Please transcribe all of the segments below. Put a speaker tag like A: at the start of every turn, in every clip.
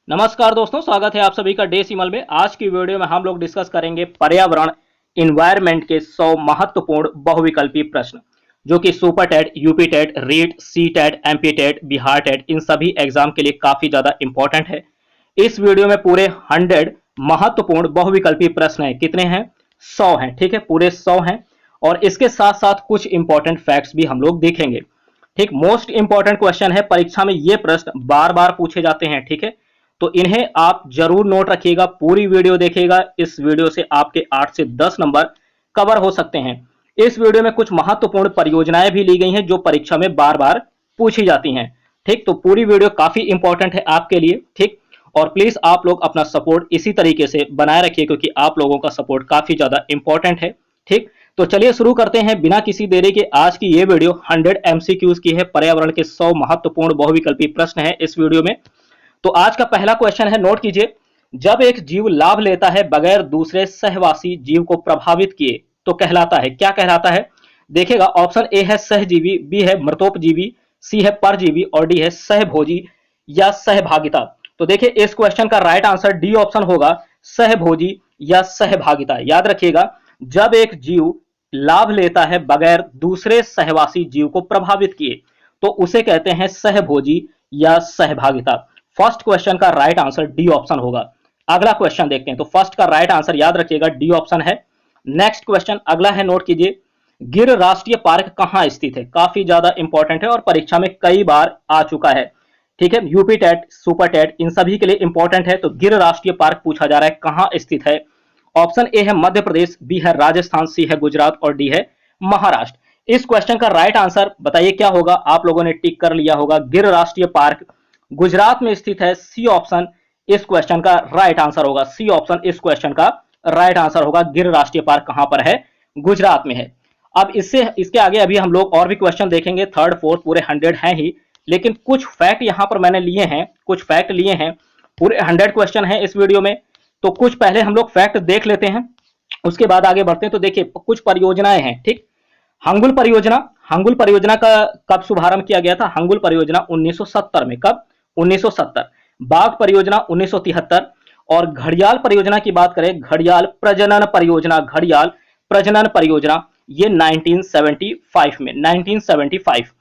A: नमस्कार दोस्तों, स्वागत है आप सभी का डेसिमल में। आज की वीडियो में हम लोग डिस्कस करेंगे पर्यावरण इन्वायरमेंट के 100 महत्वपूर्ण बहुविकल्पी प्रश्न, जो कि super TET, UP TET, REET, C TET, MP TET, Bihar TET, इन सभी एग्जाम के लिए काफी ज्यादा इंपॉर्टेंट है। इस वीडियो में पूरे 100 महत्वपूर्ण बहुविकल्पी प्रश्न हैं। कितने हैं? 100 हैं। ठीक है, पूरे 100 हैं। और इसके साथ साथ कुछ इंपॉर्टेंट फैक्ट्स भी हम लोग देखेंगे। ठीक, मोस्ट इंपॉर्टेंट क्वेश्चन है। परीक्षा में ये प्रश्न बार बार पूछे जाते हैं। ठीक है, तो इन्हें आप जरूर नोट रखिएगा, पूरी वीडियो देखिएगा। इस वीडियो से आपके 8 से 10 नंबर कवर हो सकते हैं। इस वीडियो में कुछ महत्वपूर्ण परियोजनाएं भी ली गई हैं जो परीक्षा में बार बार पूछी जाती हैं। ठीक, तो पूरी वीडियो काफी इंपॉर्टेंट है आपके लिए। ठीक, और प्लीज आप लोग अपना सपोर्ट इसी तरीके से बनाए रखिए, क्योंकि आप लोगों का सपोर्ट काफी ज्यादा इंपॉर्टेंट है। ठीक, तो चलिए शुरू करते हैं बिना किसी देरी के। आज की ये वीडियो 100 एमसीक्यूज की है। पर्यावरण के 100 महत्वपूर्ण बहुविकल्पी प्रश्न है इस वीडियो में। तो आज का पहला क्वेश्चन है, नोट कीजिए। जब एक जीव लाभ लेता है बगैर दूसरे सहवासी जीव को प्रभावित किए तो कहलाता है, क्या कहलाता है? देखिएगा, ऑप्शन ए है सहजीवी, बी है मृतोपजीवी, सी है परजीवी और डी है सहभोजी या सहभागिता। तो देखिए, इस क्वेश्चन का राइट आंसर डी ऑप्शन होगा, सहभोजी या सहभागिता। याद रखिएगा, जब एक जीव लाभ लेता है बगैर दूसरे सहवासी जीव को प्रभावित किए तो उसे कहते हैं सहभोजी या सहभागिता। फर्स्ट क्वेश्चन का राइट आंसर डी ऑप्शन होगा। अगला क्वेश्चन देखते हैं। तो फर्स्ट का राइट आंसर याद रखिएगा डी ऑप्शन है। नेक्स्ट क्वेश्चन अगला है, नोट कीजिए। गिर राष्ट्रीय पार्क कहां स्थित है? काफी ज्यादा इंपॉर्टेंट है और परीक्षा में कई बार आ चुका है। ठीक है, यूपी टेट, सुपर टेट, इन सभी के लिए इंपॉर्टेंट है। तो गिर राष्ट्रीय पार्क पूछा जा रहा है, कहां स्थित है? ऑप्शन ए है मध्य प्रदेश, बी है राजस्थान, सी है गुजरात और डी है महाराष्ट्र। इस क्वेश्चन का राइट आंसर बताइए क्या होगा? आप लोगों ने टिक कर लिया होगा, गिर राष्ट्रीय पार्क गुजरात में स्थित है। सी ऑप्शन इस क्वेश्चन का राइट आंसर होगा। सी ऑप्शन इस क्वेश्चन का राइट आंसर होगा। गिर राष्ट्रीय पार्क कहां पर है? गुजरात में है। अब इसके आगे अभी हम लोग और भी क्वेश्चन देखेंगे। थर्ड फोर्थ पूरे 100 हैं ही, लेकिन कुछ फैक्ट यहां पर मैंने लिए हैं, कुछ फैक्ट लिए हैं। पूरे 100 क्वेश्चन है इस वीडियो में, तो कुछ पहले हम लोग फैक्ट देख लेते हैं, उसके बाद आगे बढ़ते हैं। तो देखिए, कुछ परियोजनाएं हैं। ठीक, हंगुल परियोजना, हंगुल परियोजना का कब शुभारंभ किया गया था? हंगुल परियोजना 1970 में। कब? 1970। बाघ परियोजना 1973। और घड़ियाल परियोजना की बात करें, घड़ियाल प्रजनन परियोजना, घड़ियाल प्रजनन परियोजना, ये 1975 में, 1975।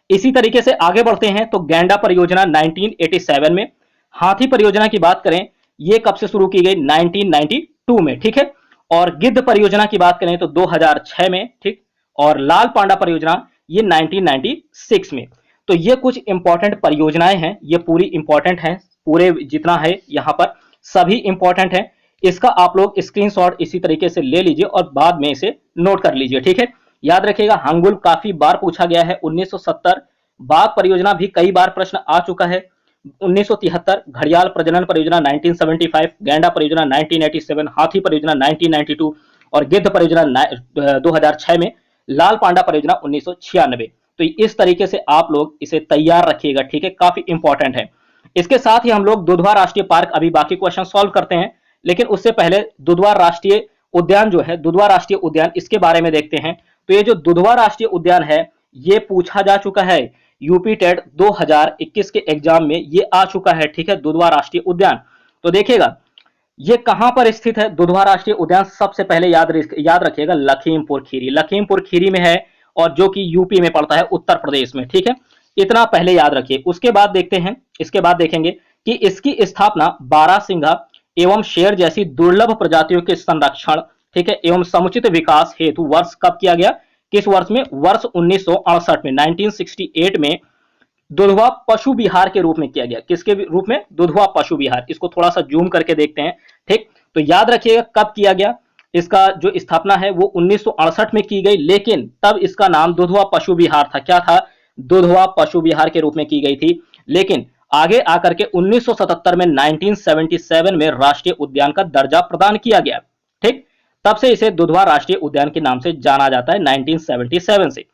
A: इसी तरीके से आगे बढ़ते हैं तो गैंडा परियोजना 1987 में। हाथी परियोजना की बात करें, ये कब से शुरू की गई? 1992 में। ठीक है, और गिद्ध परियोजना की बात करें तो 2006 में। ठीक, और लाल पांडा परियोजना ये 1996 में। तो ये कुछ इंपॉर्टेंट परियोजनाएं हैं, ये पूरी इंपॉर्टेंट हैं, पूरे जितना है यहां पर सभी इंपॉर्टेंट है। इसका आप लोग स्क्रीनशॉट इसी तरीके से ले लीजिए और बाद में इसे नोट कर लीजिए। ठीक है, याद रखिएगा, हंगुल काफी बार पूछा गया है 1970। बाघ परियोजना भी कई बार प्रश्न आ चुका है 1973। घड़ियाल प्रजनन परियोजना 1975, गैंडा परियोजना 1987, हाथी परियोजना 1992 और गिद्ध परियोजना 2006 में, लाल पांडा परियोजना 1996। तो इस तरीके से आप लोग इसे तैयार रखिएगा। ठीक है, काफी इंपॉर्टेंट है। इसके साथ ही हम लोग दुधवा राष्ट्रीय पार्क, अभी बाकी क्वेश्चन सॉल्व करते हैं, लेकिन उससे पहले दुधवा राष्ट्रीय उद्यान जो है, दुधवा राष्ट्रीय उद्यान, इसके बारे में देखते हैं। तो ये जो दुधवा राष्ट्रीय उद्यान है, ये पूछा जा चुका है यूपी टेट 2021 के एग्जाम में, ये आ चुका है। ठीक है, दुधवा राष्ट्रीय उद्यान। तो देखिएगा, ये कहां पर स्थित है दुधवा राष्ट्रीय उद्यान? सबसे पहले याद रखिएगा, लखीमपुर खीरी, लखीमपुर खीरी में है, और जो कि यूपी में पड़ता है, उत्तर प्रदेश में। ठीक है, इतना पहले याद रखिए। उसके बाद देखते हैं, इसके बाद देखेंगे कि इसकी स्थापना बारहसिंघा एवं शेर जैसी दुर्लभ प्रजातियों के संरक्षण, ठीक है, एवं समुचित विकास हेतु वर्ष कब किया गया? किस वर्ष में? वर्ष 1968 में, 1968 में दुधवा पशु विहार के रूप में किया गया। किसके रूप में? दुधवा पशु विहार। इसको थोड़ा सा जूम करके देखते हैं। ठीक, तो याद रखिएगा कब किया गया। इसका जो स्थापना है वो 1968 में की गई, लेकिन तब इसका नाम दुधवा पशु विहार था। क्या था? दुधवा पशु विहार के रूप में की गई थी। लेकिन आगे आकर के 1977 में, 1977 में राष्ट्रीय उद्यान का दर्जा प्रदान किया गया। ठीक, तब से इसे दुधवा राष्ट्रीय उद्यान के नाम से जाना जाता है, 1977 से।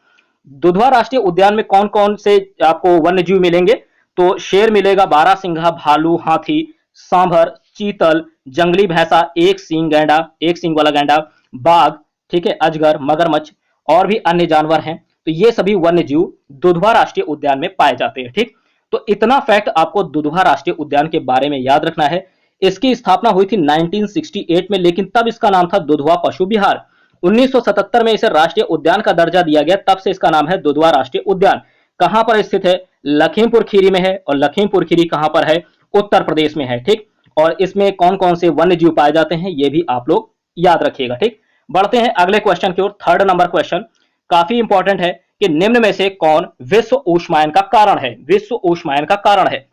A: दुधवा राष्ट्रीय उद्यान में कौन कौन से आपको वन्य जीव मिलेंगे? तो शेर मिलेगा, बारहसिंघा, भालू, हाथी, सांभर, चीतल, जंगली भैंसा, एक सींग गैंडा, एक सींग वाला गैंडा, बाघ, ठीक है, अजगर, मगरमच्छ और भी अन्य जानवर हैं। तो ये सभी वन्य जीव दुधवा राष्ट्रीय उद्यान में पाए जाते हैं। ठीक, तो इतना फैक्ट आपको दुधवा राष्ट्रीय उद्यान के बारे में याद रखना है। इसकी स्थापना हुई थी 1968 में, लेकिन तब इसका नाम था दुधवा पशु विहार। 1977 में इसे राष्ट्रीय उद्यान का दर्जा दिया गया, तब से इसका नाम है दुधवा राष्ट्रीय उद्यान। कहां पर स्थित है? लखीमपुर खीरी में है, और लखीमपुर खीरी कहां पर है? उत्तर प्रदेश में है। ठीक, और इसमें कौन कौन से वन्य जीव पाए जाते हैं ये भी आप लोग याद रखिएगा। ठीक, बढ़ते हैं अगले क्वेश्चन की ओर। थर्ड नंबर क्वेश्चन काफी इंपॉर्टेंट है कि निम्न में से कौन विश्व ऊष्मायन का कारण है? विश्व ऊष्मायन का कारण है।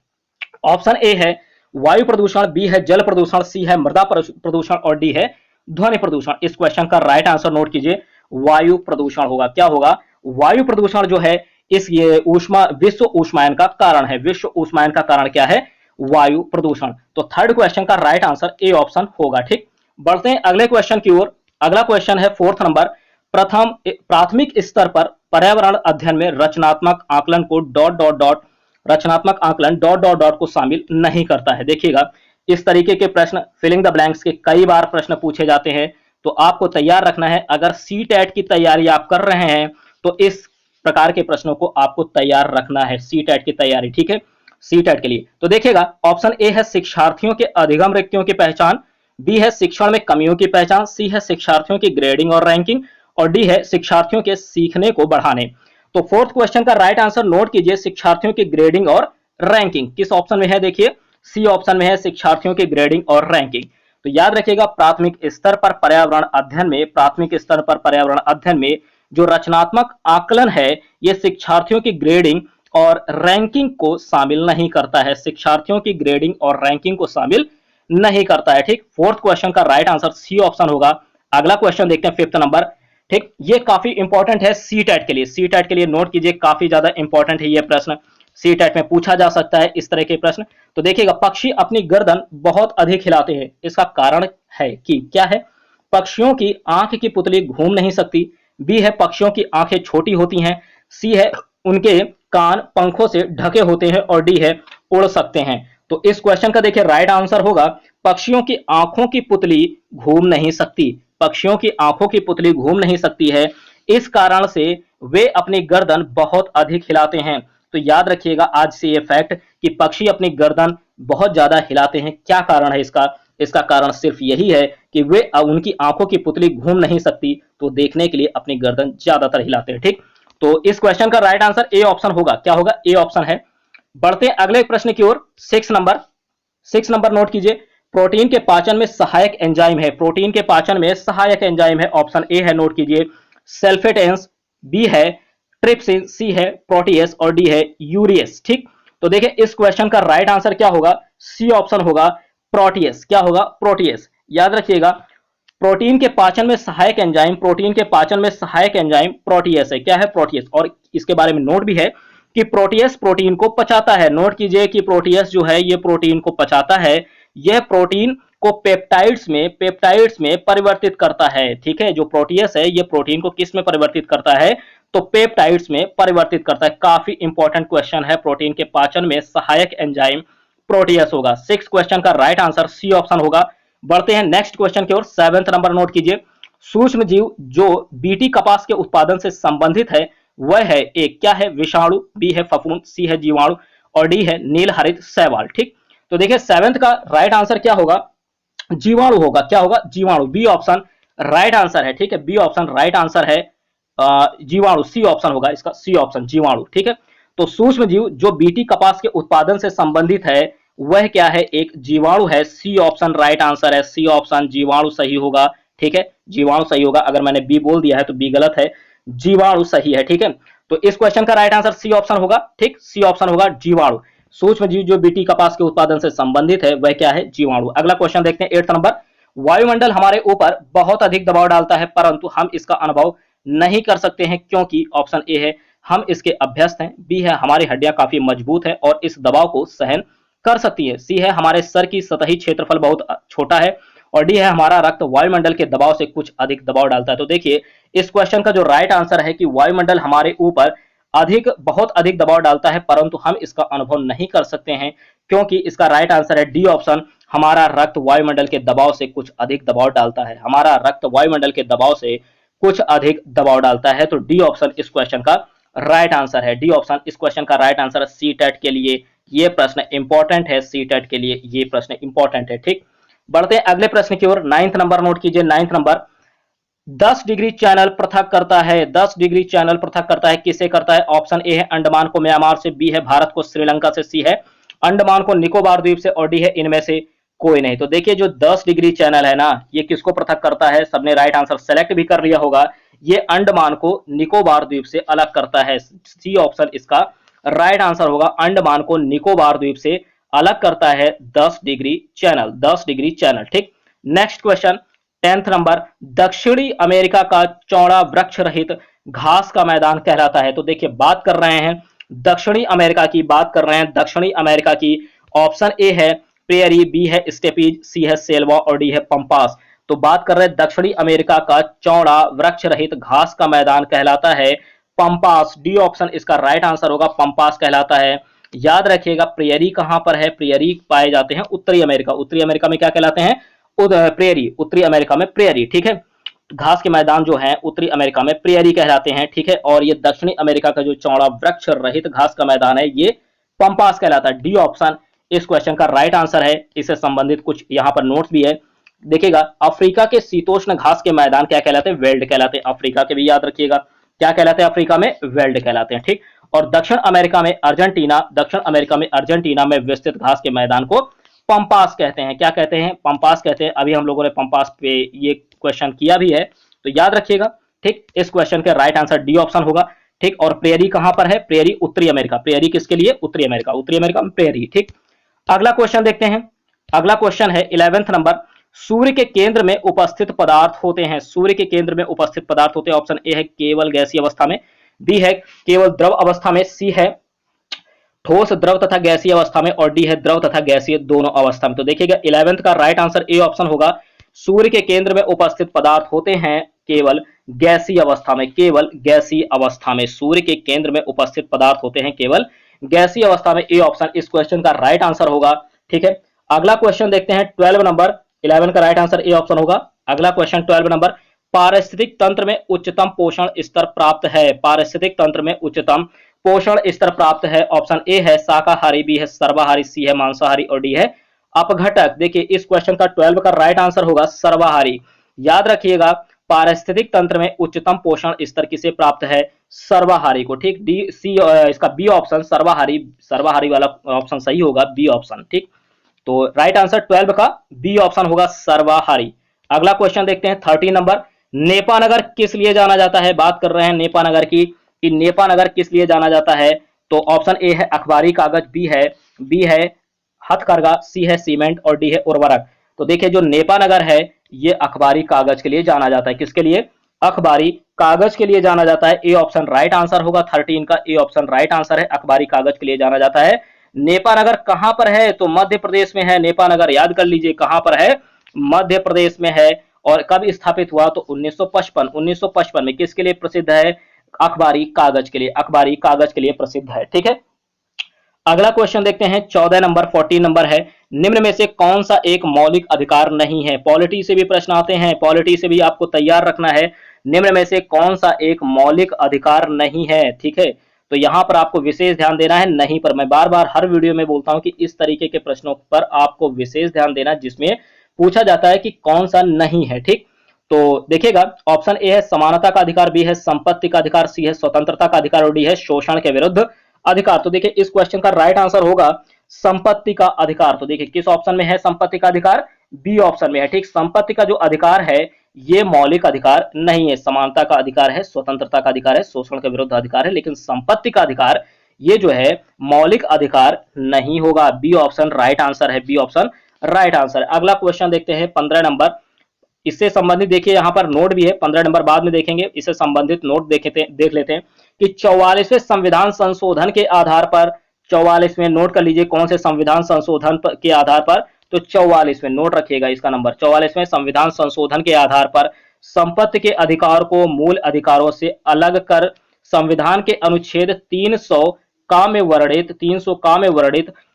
A: ऑप्शन ए है वायु प्रदूषण, बी है जल प्रदूषण, सी है मृदा प्रदूषण और डी है ध्वनि प्रदूषण। इस क्वेश्चन का राइट आंसर नोट कीजिए, वायु प्रदूषण होगा। क्या होगा? वायु प्रदूषण जो है इस ये विश्व ऊष्मायन का कारण है। विश्व ऊष्मायन का कारण क्या है? वायु प्रदूषण। तो थर्ड क्वेश्चन का राइट आंसर ए ऑप्शन होगा। ठीक, बढ़ते हैं अगले क्वेश्चन की ओर। अगला क्वेश्चन है फोर्थ नंबर। प्राथमिक स्तर पर पर्यावरण अध्ययन में रचनात्मक आकलन को रचनात्मक आकलन को शामिल नहीं करता है। देखिएगा, इस तरीके के प्रश्न फिलिंग द ब्लैंक्स के कई बार प्रश्न पूछे जाते हैं, तो आपको तैयार रखना है। अगर सी टेट की तैयारी आप कर रहे हैं तो इस प्रकार के प्रश्नों को आपको तैयार रखना है, सी टेट की तैयारी। ठीक है, सी टेट के लिए तो देखिएगा, ऑप्शन ए है शिक्षार्थियों के अधिगम रिक्तियों की पहचान, बी है शिक्षण में कमियों की पहचान, सी है शिक्षार्थियों की ग्रेडिंग और रैंकिंग, और डी है शिक्षार्थियों के सीखने को बढ़ाने। तो फोर्थ क्वेश्चन का राइट आंसर नोट कीजिए, शिक्षार्थियों की ग्रेडिंग और रैंकिंग। किस ऑप्शन में है? देखिए, सी ऑप्शन में है शिक्षार्थियों की ग्रेडिंग और रैंकिंग। तो याद रखिएगा, प्राथमिक स्तर पर पर्यावरण अध्ययन में, प्राथमिक स्तर पर पर्यावरण अध्ययन में जो रचनात्मक आकलन है ये शिक्षार्थियों की ग्रेडिंग और रैंकिंग को शामिल नहीं करता है। शिक्षार्थियों की ग्रेडिंग और रैंकिंग को शामिल नहीं करता है। ठीक, फोर्थ क्वेश्चन का राइट आंसर सी ऑप्शन होगा। अगला क्वेश्चन देखते हैं, फिफ्थ नंबर। ठीक, ये काफी इंपॉर्टेंट है सी टेट के लिए। सी टेट के लिए नोट कीजिए, काफी ज्यादा इंपॉर्टेंट है ये प्रश्न, सी टेट में पूछा जा सकता है इस तरह के प्रश्न। तो देखिएगा, पक्षी अपनी गर्दन बहुत अधिक हिलाते हैं, इसका कारण है कि क्या है? पक्षियों की आंख की पुतली घूम नहीं सकती, बी है पक्षियों की आंखें छोटी होती हैं, सी है उनके कान पंखों से ढके होते हैं, और डी है उड़ सकते हैं। तो इस क्वेश्चन का देखिए राइट आंसर होगा पक्षियों की आंखों की पुतली घूम नहीं सकती। पक्षियों की आंखों की पुतली घूम नहीं सकती है, इस कारण से वे अपनी गर्दन बहुत अधिक हिलाते हैं। तो याद रखिएगा आज से ये फैक्ट कि पक्षी अपनी गर्दन बहुत ज्यादा हिलाते हैं। क्या कारण है इसका? इसका कारण सिर्फ यही है कि वे उनकी आंखों की पुतली घूम नहीं सकती, तो देखने के लिए अपनी गर्दन ज्यादातर हिलाते हैं। ठीक, तो इस क्वेश्चन का राइट आंसर ए ऑप्शन होगा। क्या होगा? ए ऑप्शन है। बढ़ते हैं अगले प्रश्न की ओर। सिक्स नंबर नोट कीजिए, प्रोटीन के पाचन में सहायक एंजाइम है। प्रोटीन के पाचन में सहायक एंजाइम है। ऑप्शन ए है, नोट कीजिए, सल्फेटेंस, बी है ट्रिप्सिन, सी है प्रोटीएस और डी है यूरियस। ठीक, तो देखिए इस क्वेश्चन का राइट आंसर क्या होगा? सी ऑप्शन होगा, प्रोटीएस। क्या होगा? प्रोटीएस। याद रखिएगा, प्रोटीन के पाचन में सहायक एंजाइम, प्रोटीन के पाचन में सहायक एंजाइम प्रोटीएस है। क्या है? प्रोटीएस। और इसके बारे में नोट भी है कि प्रोटीएस प्रोटीन को पचाता है। नोट कीजिए कि प्रोटीएस जो है ये प्रोटीन को पचाता है, यह प्रोटीन को पेप्टाइड्स में परिवर्तित करता है। ठीक है, जो प्रोटीएस है ये प्रोटीन को किस में परिवर्तित करता है? तो पेप्टाइड्स में परिवर्तित करता है। काफी इंपॉर्टेंट क्वेश्चन है, प्रोटीन के पाचन में सहायक एंजाइम प्रोटीएस होगा। सिक्स क्वेश्चन का राइट आंसर सी ऑप्शन होगा। बढ़ते हैं नेक्स्ट क्वेश्चन की ओर। सेवेंथ नंबर नोट कीजिए, सूक्ष्म जीव जो बीटी कपास के उत्पादन से संबंधित है वह है, एक क्या है? विषाणु, बी है फफूंद, सी है जीवाणु और डी है नील हरित शैवाल। ठीक, तो देखिए सेवेंथ का राइट आंसर क्या होगा? जीवाणु होगा। क्या होगा? जीवाणु। बी ऑप्शन राइट आंसर है। ठीक है, बी ऑप्शन राइट आंसर है, जीवाणु। सी ऑप्शन होगा इसका, सी ऑप्शन जीवाणु। ठीक है, तो सूक्ष्म जीव जो बीटी कपास के उत्पादन से संबंधित है वह क्या है? एक जीवाणु है। सी ऑप्शन राइट आंसर है, सी ऑप्शन जीवाणु सही होगा। ठीक है, जीवाणु सही होगा। अगर मैंने बी बोल दिया है तो बी गलत है, जीवाणु सही है। ठीक है, तो इस क्वेश्चन का राइट आंसर सी ऑप्शन होगा। ठीक, सी ऑप्शन होगा, जीवाणु। सूक्ष्म जीव जो बीटी कपास के उत्पादन से संबंधित है वह क्या है? जीवाणु। अगला क्वेश्चन देखते हैं, 8th नंबर। वायुमंडल हमारे ऊपर बहुत अधिक दबाव डालता है परंतु हम इसका अनुभव नहीं कर सकते हैं, क्योंकि ऑप्शन ए है हम इसके अभ्यस्त हैं, बी है हमारी हड्डियां काफी मजबूत है और इस दबाव को सहन कर सकती है, सी है हमारे सर की सतही क्षेत्रफल बहुत छोटा है और डी है हमारा रक्त वायुमंडल के दबाव से कुछ अधिक दबाव डालता है। तो देखिए इस क्वेश्चन का जो राइट आंसर है कि वायुमंडल हमारे ऊपर बहुत अधिक दबाव डालता है परंतु हम इसका अनुभव नहीं कर सकते हैं, क्योंकि इसका राइट आंसर है डी ऑप्शन, हमारा रक्त वायुमंडल के दबाव से कुछ अधिक दबाव डालता है। हमारा रक्त वायुमंडल के दबाव से कुछ अधिक दबाव डालता है, तो डी ऑप्शन इस क्वेश्चन का राइट आंसर है डी ऑप्शन इस क्वेश्चन का राइट आंसर है। सी टेट के लिए ये प्रश्न इंपॉर्टेंट है, सी टेट के लिए ये प्रश्न इंपॉर्टेंट है। ठीक, बढ़ते हैं अगले प्रश्न की ओर। 9th नंबर नोट कीजिए। 9th नंबर, 10 डिग्री चैनल पृथक करता है। 10 डिग्री चैनल पृथक करता है, किसे करता है? ऑप्शन ए है अंडमान को म्यांमार से, बी है भारत को श्रीलंका से, सी है अंडमान को निकोबार द्वीप से, और डी है इनमें से कोई नहीं। तो देखिए जो 10 डिग्री चैनल है ना, ये किसको पृथक करता है? सबने राइट आंसर सेलेक्ट भी कर लिया होगा। ये अंडमान को निकोबार द्वीप से अलग करता है। सी ऑप्शन इसका राइट आंसर होगा। अंडमान को निकोबार द्वीप से अलग करता है 10 डिग्री चैनल, 10 डिग्री चैनल। ठीक, नेक्स्ट क्वेश्चन 10th नंबर, दक्षिणी अमेरिका का चौड़ा वृक्ष रहित घास का मैदान कहलाता है। तो देखिए बात कर रहे हैं दक्षिणी अमेरिका की, बात कर रहे हैं दक्षिणी अमेरिका की। ऑप्शन ए है प्रेयरी, बी है स्टेपीज, सी है सेल्वा, और डी है पंपास। तो बात कर रहे हैं दक्षिणी अमेरिका का चौड़ा वृक्ष रहित घास का मैदान कहलाता है पंपास। डी ऑप्शन इसका राइट आंसर होगा, पंपास कहलाता है। याद रखिएगा प्रेयरी कहां पर है? प्रेयरी पाए जाते हैं उत्तरी अमेरिका। उत्तरी अमेरिका में क्या कहलाते हैं? प्रेयरी, उत्तरी अमेरिका में प्रेयरी। ठीक है, घास के मैदान जो है उत्तरी अमेरिका में प्रेयरी कहलाते हैं। ठीक है, और ये दक्षिणी अमेरिका का जो चौड़ा वृक्ष रहित घास का मैदान है ये पंपास कहलाता है। डी ऑप्शन इस क्वेश्चन का राइट आंसर है। इससे संबंधित कुछ यहाँ पर नोट्स भी है, देखिएगा। अफ्रीका के शीतोष्ण घास के मैदान क्या कहलाते हैं? वेल्ड कहलाते हैं। अफ्रीका के भी याद रखिएगा, क्या कहलाते हैं? अफ्रीका में वेल्ड कहलाते हैं। ठीक, और दक्षिण अमेरिका में अर्जेंटीना, दक्षिण अमेरिका में अर्जेंटीना में विस्तृत घास के मैदान को पंपास कहते हैं। क्या कहते हैं? पंपास कहते हैं। अभी हम लोगों ने पंपास पे ये क्वेश्चन किया भी है, तो याद रखिएगा। ठीक, इस क्वेश्चन के राइट आंसर डी ऑप्शन होगा। ठीक, और प्रेयरी कहां पर है? प्रेयरी उत्तरी अमेरिका। प्रेयरी किसके लिए? उत्तरी अमेरिका, उत्तरी अमेरिका में प्रेयरी। ठीक, अगला क्वेश्चन देखते हैं। अगला क्वेश्चन है 11th नंबर, सूर्य के केंद्र में उपस्थित पदार्थ होते हैं। सूर्य के केंद्र में उपस्थित पदार्थ होते हैं। ऑप्शन ए है केवल गैसीय अवस्था में, बी है केवल द्रव अवस्था में, सी है ठोस द्रव तथा गैसीय अवस्था में, और डी है द्रव तथा गैसीय दोनों अवस्था में। तो देखिएगा 11th का राइट आंसर ए ऑप्शन होगा। सूर्य के केंद्र में उपस्थित पदार्थ होते हैं केवल गैसीय अवस्था में, केवल गैसीय अवस्था में। सूर्य के केंद्र में उपस्थित पदार्थ होते हैं केवल गैसीय अवस्था में। ए ऑप्शन इस क्वेश्चन का राइट आंसर होगा। ठीक है, अगला क्वेश्चन देखते हैं 12 नंबर। 11 का राइट आंसर ए ऑप्शन होगा। अगला क्वेश्चन 12 नंबर, पारिस्थितिक तंत्र में उच्चतम पोषण स्तर प्राप्त है। पारिस्थितिक तंत्र में उच्चतम पोषण स्तर प्राप्त है। ऑप्शन ए है शाकाहारी, बी है सर्वाहारी, सी है मांसाहारी, और डी है अपघटक। देखिए इस क्वेश्चन का 12 का राइट आंसर होगा सर्वाहारी। याद रखिएगा पारिस्थितिक तंत्र में उच्चतम पोषण स्तर किसे प्राप्त है? सर्वाहारी को। ठीक, डी सी इसका बी ऑप्शन सर्वाहारी, सर्वाहारी वाला ऑप्शन सही होगा, बी ऑप्शन। ठीक, तो राइट आंसर 12 का बी ऑप्शन होगा सर्वाहारी। अगला क्वेश्चन देखते हैं 13 नंबर, नेपानगर किस लिए जाना जाता है? बात कर रहे हैं नेपानगर की, कि नेपानगर किस लिए जाना जाता है? तो ऑप्शन ए है अखबारी कागज, बी है हथकरघा, सी है सीमेंट, और डी है उर्वरक। तो देखिए जो नेपानगर है ये अखबारी कागज के लिए जाना जाता है। किसके लिए? अखबारी कागज के लिए जाना जाता है। ए ऑप्शन राइट आंसर होगा 13 का, ए ऑप्शन राइट आंसर है, अखबारी कागज के लिए जाना जाता है। नेपानगर कहां पर है? तो मध्य प्रदेश में है नेपानगर। याद कर लीजिए कहां पर है? मध्य प्रदेश में है। और कब स्थापित हुआ? तो 1955 में। किसके लिए प्रसिद्ध है? अखबारी कागज के लिए, अखबारी कागज के लिए प्रसिद्ध है। ठीक है, अगला क्वेश्चन देखते हैं 14 नंबर, 14 नंबर है, निम्न में से कौन सा एक मौलिक अधिकार नहीं है? पॉलिटी से भी प्रश्न आते हैं, पॉलिटी से भी आपको तैयार रखना है। निम्न में से कौन सा एक मौलिक अधिकार नहीं है? ठीक है, तो यहां पर आपको विशेष ध्यान देना है नहीं पर। मैं बार बार हर वीडियो में बोलता हूं कि इस तरीके के प्रश्नों पर आपको विशेष ध्यान देना जिसमें पूछा जाता है कि कौन सा नहीं है। ठीक, तो देखिएगा ऑप्शन ए है समानता का अधिकार, बी है संपत्ति का अधिकार, सी है स्वतंत्रता का अधिकार, और डी है शोषण के विरुद्ध अधिकार। तो देखिए इस क्वेश्चन का राइट आंसर होगा संपत्ति का अधिकार। तो देखिए किस ऑप्शन में है संपत्ति का अधिकार? बी ऑप्शन में है। ठीक, संपत्ति का जो अधिकार है ये मौलिक अधिकार नहीं है। समानता का अधिकार है, स्वतंत्रता का अधिकार है, शोषण के विरुद्ध अधिकार है, लेकिन संपत्ति का अधिकार ये जो है मौलिक अधिकार नहीं होगा। बी ऑप्शन राइट आंसर है, बी ऑप्शन राइट आंसर। अगला क्वेश्चन देखते हैं 15 नंबर, इससे संबंधित देखिए यहां पर नोट भी है, 15 नंबर बाद में देखेंगे, इससे संबंधित नोट देख लेते हैं कि 44वें संविधान संशोधन के आधार पर, 44वें नोट कर लीजिए कौन से संविधान संशोधन के आधार पर? तो 44वें नोट रखिएगा इसका नंबर। 44वें संविधान संशोधन के आधार पर संपत्ति के अधिकार को मूल अधिकारों से अलग कर संविधान के अनुच्छेद 300 का में वर्णित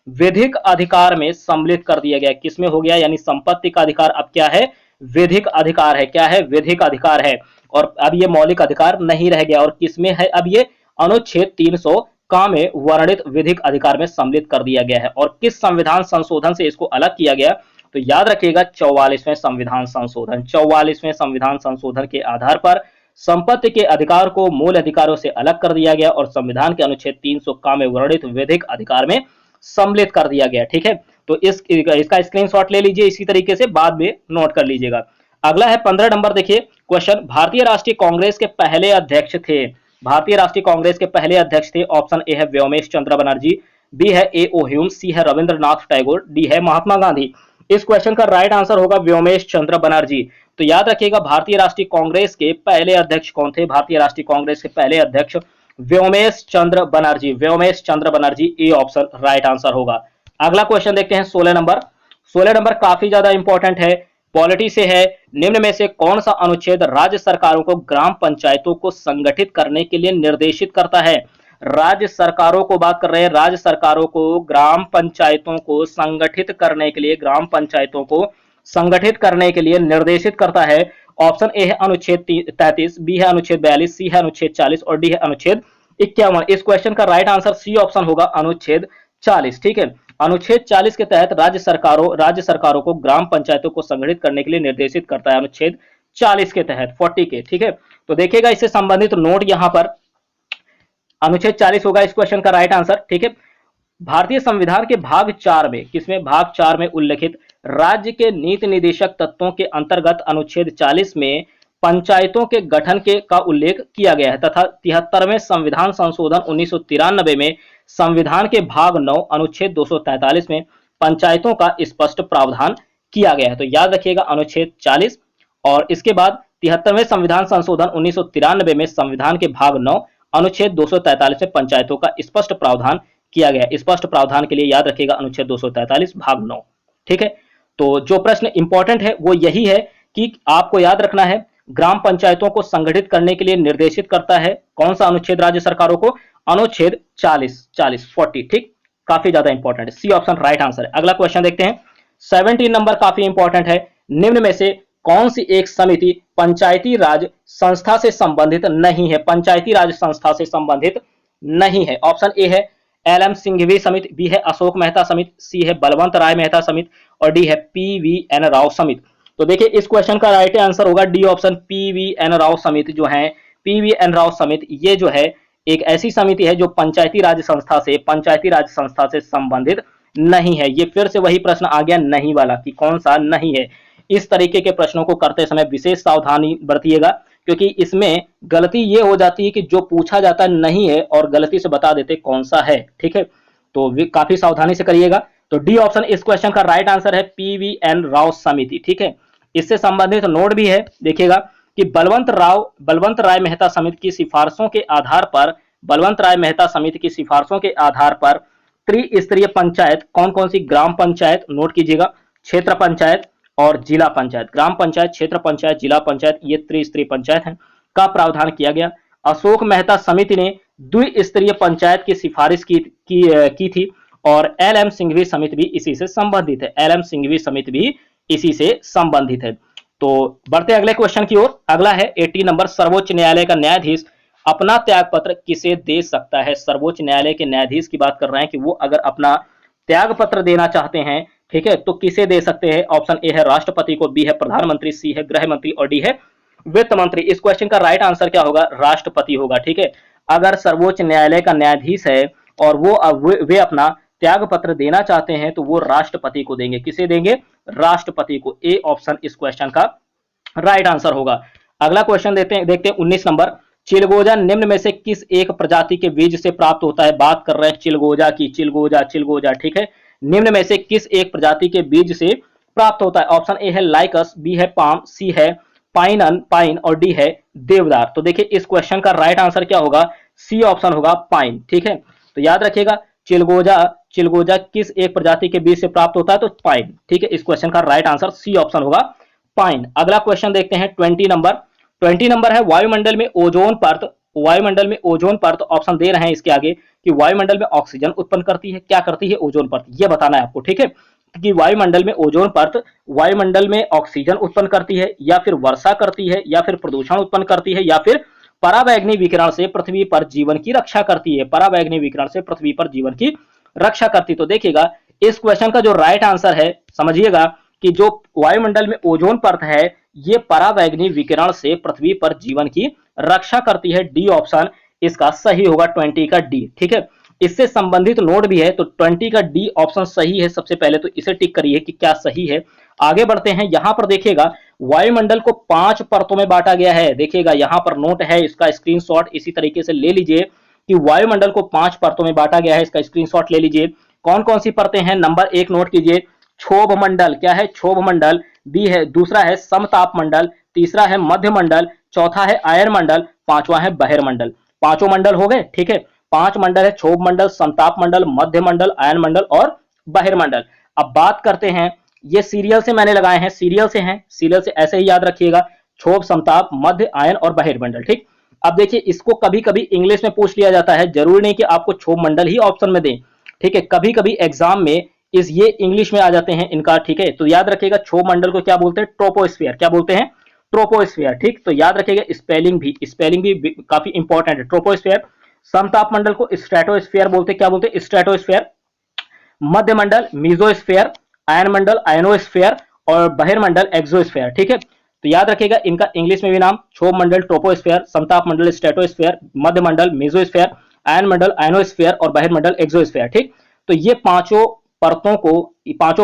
A: विधिक अधिकार में सम्मिलित कर दिया गया। किसमें हो गया? यानी संपत्ति का अधिकार अब क्या है? विधिक अधिकार है। क्या है? विधिक अधिकार है। और अब ये मौलिक अधिकार नहीं रह गया। और किसमें है अब ये? अनुच्छेद 300 का में वर्णित विधिक अधिकार में सम्मिलित कर दिया गया है। और किस संविधान संशोधन से इसको अलग किया गया? तो याद रखिएगा 44वें संविधान संशोधन। 44वें संविधान संशोधन के आधार पर संपत्ति के अधिकार को मूल अधिकारों से अलग कर दिया गया और संविधान के अनुच्छेद 300 का में वर्णित विधिक अधिकार में सम्मिलित कर दिया गया। ठीक है, तो इसका स्क्रीनशॉट ले लीजिए, इसी तरीके से बाद में नोट कर लीजिएगा। अगला है 15 नंबर, देखिए क्वेश्चन, भारतीय राष्ट्रीय कांग्रेस के पहले अध्यक्ष थे। भारतीय राष्ट्रीय कांग्रेस के पहले अध्यक्ष थे। ऑप्शन ए है व्योमेश चंद्र बनर्जी, बी है ए ओ ह्यूम, सी है रविंद्रनाथ टैगोर, डी है महात्मा गांधी। इस क्वेश्चन का राइट आंसर होगा व्योमेश चंद्र बनर्जी। तो याद रखिएगा भारतीय राष्ट्रीय कांग्रेस के पहले अध्यक्ष कौन थे? भारतीय राष्ट्रीय कांग्रेस के पहले अध्यक्ष Womesh Chandra Banerjee. Womesh Chandra Banerjee, A option right answer होगा। अगला क्वेश्चन देखते हैं 16 नंबर। 16 नंबर काफी ज्यादा इंपॉर्टेंट है, पॉलिटी से है। निम्न में से कौन सा अनुच्छेद राज्य सरकारों को ग्राम पंचायतों को संगठित करने के लिए निर्देशित करता है? राज्य सरकारों को बात कर रहे हैं, राज्य सरकारों को ग्राम पंचायतों को संगठित करने के लिए, ग्राम पंचायतों को संगठित करने के लिए निर्देशित करता है। ऑप्शन ए है अनुच्छेद 33, बी है अनुच्छेद 42, सी है अनुच्छेद 40 और डी है अनुच्छेद 51। इस क्वेश्चन का राइट आंसर सी ऑप्शन होगा, अनुच्छेद 40। ठीक है, अनुच्छेद 40 के तहत राज्य सरकारों को ग्राम पंचायतों को संगठित करने के लिए निर्देशित करता है, अनुच्छेद 40 के तहत, 40 के। ठीक है, तो देखिएगा इससे संबंधित नोट यहां पर अनुच्छेद 40 होगा इस क्वेश्चन का राइट आंसर। ठीक है, भारतीय संविधान के भाग 4 में, किसमें? भाग 4 में उल्लेखित राज्य के नीति निदेशक तत्वों के अंतर्गत अनुच्छेद 40 में पंचायतों के गठन का उल्लेख किया गया है तथा 73वें संविधान संशोधन 1993 में संविधान के भाग 9 अनुच्छेद 243 में पंचायतों का स्पष्ट प्रावधान किया गया है। तो याद रखिएगा अनुच्छेद 40 और इसके बाद 73वें संविधान संशोधन 1993 में संविधान के भाग 9 अनुच्छेद 243 में पंचायतों का स्पष्ट प्रावधान किया गया। स्पष्ट प्रावधान के लिए याद रखिएगा अनुच्छेद 243 भाग 9। ठीक है, तो जो प्रश्न इंपॉर्टेंट है वो यही है कि आपको याद रखना है ग्राम पंचायतों को संगठित करने के लिए निर्देशित करता है कौन सा अनुच्छेद राज्य सरकारों को? अनुच्छेद 40। ठीक, काफी ज्यादा इंपॉर्टेंट है, सी ऑप्शन राइट आंसर है। अगला क्वेश्चन देखते हैं 17 नंबर, काफी इंपॉर्टेंट है। निम्न में से कौन सी एक समिति पंचायती राज संस्था से संबंधित नहीं है? पंचायती राज संस्था से संबंधित नहीं है। ऑप्शन ए है एल.एम. सिंघवी समिति, बी है अशोक मेहता समिति, सी है बलवंत राय मेहता समिति और डी है पी.वी.एन. राव समिति। तो देखिए इस क्वेश्चन का राइट आंसर होगा डी ऑप्शन, पी.वी.एन. राव समिति। जो है पी.वी.एन. राव समिति, ये जो है एक ऐसी समिति है जो पंचायती राज संस्था से संबंधित नहीं है। ये फिर से वही प्रश्न आ गया नहीं वाला कि कौन सा नहीं है। इस तरीके के प्रश्नों को करते समय विशेष सावधानी बरतिएगा क्योंकि इसमें गलती ये हो जाती है कि जो पूछा जाता नहीं है और गलती से बता देते कौन सा है। ठीक है, तो काफी सावधानी से करिएगा। तो डी ऑप्शन इस क्वेश्चन का राइट आंसर है, पी.वी.एन. राव समिति। ठीक है, इससे संबंधित नोट भी है, देखिएगा कि बलवंत राय मेहता समिति की सिफारिशों के आधार पर त्रिस्तरीय पंचायत कौन कौन सी? ग्राम पंचायत, नोट कीजिएगा, क्षेत्र पंचायत और जिला पंचायत। ग्राम पंचायत, क्षेत्र पंचायत, जिला पंचायत, ये त्रिस्तरीय पंचायत है का प्रावधान किया गया। अशोक मेहता समिति ने द्विस्तरीय पंचायत की सिफारिश की थी और एल.एम. सिंघवी समिति भी इसी से संबंधित है। एल.एम. सिंघवी समिति भी इसी से संबंधित है। तो बढ़ते अगले क्वेश्चन की ओर। अगला है 18 नंबर, सर्वोच्च न्यायालय का न्यायाधीश अपना त्यागपत्र किसे दे सकता है? सर्वोच्च न्यायालय के न्यायाधीश की बात कर रहे हैं कि वो अगर अपना त्यागपत्र देना चाहते हैं, ठीक है, तो किसे दे सकते हैं? ऑप्शन ए है राष्ट्रपति को, बी है प्रधानमंत्री, सी है गृह मंत्री और डी है वित्त मंत्री। इस क्वेश्चन का राइट आंसर क्या होगा? राष्ट्रपति होगा। ठीक है, अगर सर्वोच्च न्यायालय का न्यायाधीश है और वे अपना त्याग पत्र देना चाहते हैं तो वो राष्ट्रपति को देंगे। किसे देंगे? राष्ट्रपति को। ए ऑप्शन इस क्वेश्चन का राइट आंसर होगा। अगला क्वेश्चन देखते हैं 19 नंबर, चिलगोजा निम्न में से किस एक प्रजाति के बीज से प्राप्त होता है? बात कर रहे हैं चिलगोजा की, चिलगोजा। ठीक है, निम्न में से किस एक प्रजाति के बीज से प्राप्त होता है? ऑप्शन ए है लाइकस, बी है पाम, सी है पाइन और डी है देवदार। तो देखिए इस क्वेश्चन का राइट आंसर क्या होगा? सी ऑप्शन होगा, पाइन। ठीक है, तो याद रखिएगा चिलगोजा किस एक प्रजाति के बीज से प्राप्त होता है? तो पाइन। ठीक है, इस क्वेश्चन का राइट आंसर सी ऑप्शन होगा, पाइन। अगला क्वेश्चन देखते हैं 20 नंबर है वायुमंडल में ओजोन परत ऑप्शन दे रहे हैं इसके आगे कि वायुमंडल में ऑक्सीजन उत्पन्न करती है। क्या करती है ओजोन परत? ये बताना है आपको। ठीक है, कि वायुमंडल में ओजोन परत वायुमंडल में ऑक्सीजन उत्पन्न करती है या फिर वर्षा करती है या फिर प्रदूषण उत्पन्न करती है या फिर पराबैंगनी विकिरण से पृथ्वी पर जीवन की रक्षा करती है। पराबैंगनी विकिरण से पृथ्वी पर जीवन की रक्षा करती। तो देखिएगा इस क्वेश्चन का जो राइट आंसर है, समझिएगा कि जो वायुमंडल में ओजोन परत है ये पराबैंगनी विकिरण से पृथ्वी पर जीवन की रक्षा करती है। डी ऑप्शन इसका सही होगा, 20 का डी। ठीक है, इससे संबंधित नोट भी है, तो 20 का डी ऑप्शन सही है। सबसे पहले तो इसे टिक करिए कि क्या सही है। आगे बढ़ते हैं, यहां पर देखिएगा वायुमंडल को 5 परतों में बांटा गया है। देखिएगा यहां पर नोट है, इसका स्क्रीनशॉट इसी तरीके से ले लीजिए कि वायुमंडल को 5 परतों में बांटा गया है। इसका स्क्रीनशॉट ले लीजिए। कौन कौन सी परतें हैं? नंबर 1 नोट कीजिए, क्षोभ मंडल। क्या है? क्षोभ मंडल। बी है, दूसरा है समताप मंडल, तीसरा है मध्य मंडल, चौथा है आयन मंडल, पांचवा है बहिर्मंडल। पांचों मंडल हो गए। ठीक है, 5 मंडल है, क्षोभ मंडल, समताप मंडल, मध्य मंडल, आयन मंडल और बहिर्मंडल। अब बात करते हैं, ये सीरियल से मैंने लगाए हैं, सीरियल से हैं, सीरियल से ऐसे ही याद रखिएगा, क्षोभ, समताप, मध्य, आयन और बहिर्मंडल। ठीक, अब देखिए इसको कभी कभी इंग्लिश में पूछ लिया जाता है, जरूरी नहीं कि आपको क्षोभ मंडल ही ऑप्शन में दें। ठीक है, कभी कभी एग्जाम में ये इंग्लिश में आ जाते हैं इनका। ठीक है, तो याद रखिएगा क्षोभ मंडल को क्या बोलते हैं? ट्रोपोस्फियर। क्या बोलते हैं? ट्रोपोस्फियर। ठीक, तो याद रखिएगा स्पेलिंग भी काफी इंपॉर्टेंट है, ट्रोपोस्फियर। समताप मंडल को स्ट्रेटोस्फियर बोलते हैं। क्या बोलते हैं? स्ट्रेटोस्फियर। मध्य मंडल मीजोस्फियर, आयन मंडल आयनोस्फियर और बहिर्मंडल एक्सोस्फियर। ठीक है, तो याद रखिएगा इनका इंग्लिश में भी नाम क्षोभ मंडल ट्रोपोस्फियर, समताप मंडल स्ट्रेटोस्फियर, मध्य मंडल मेसोस्फियर, आयन मंडल आयनोस्फियर और बहिर्मंडल एक्सोस्फियर। ठीक, तो ये पांचों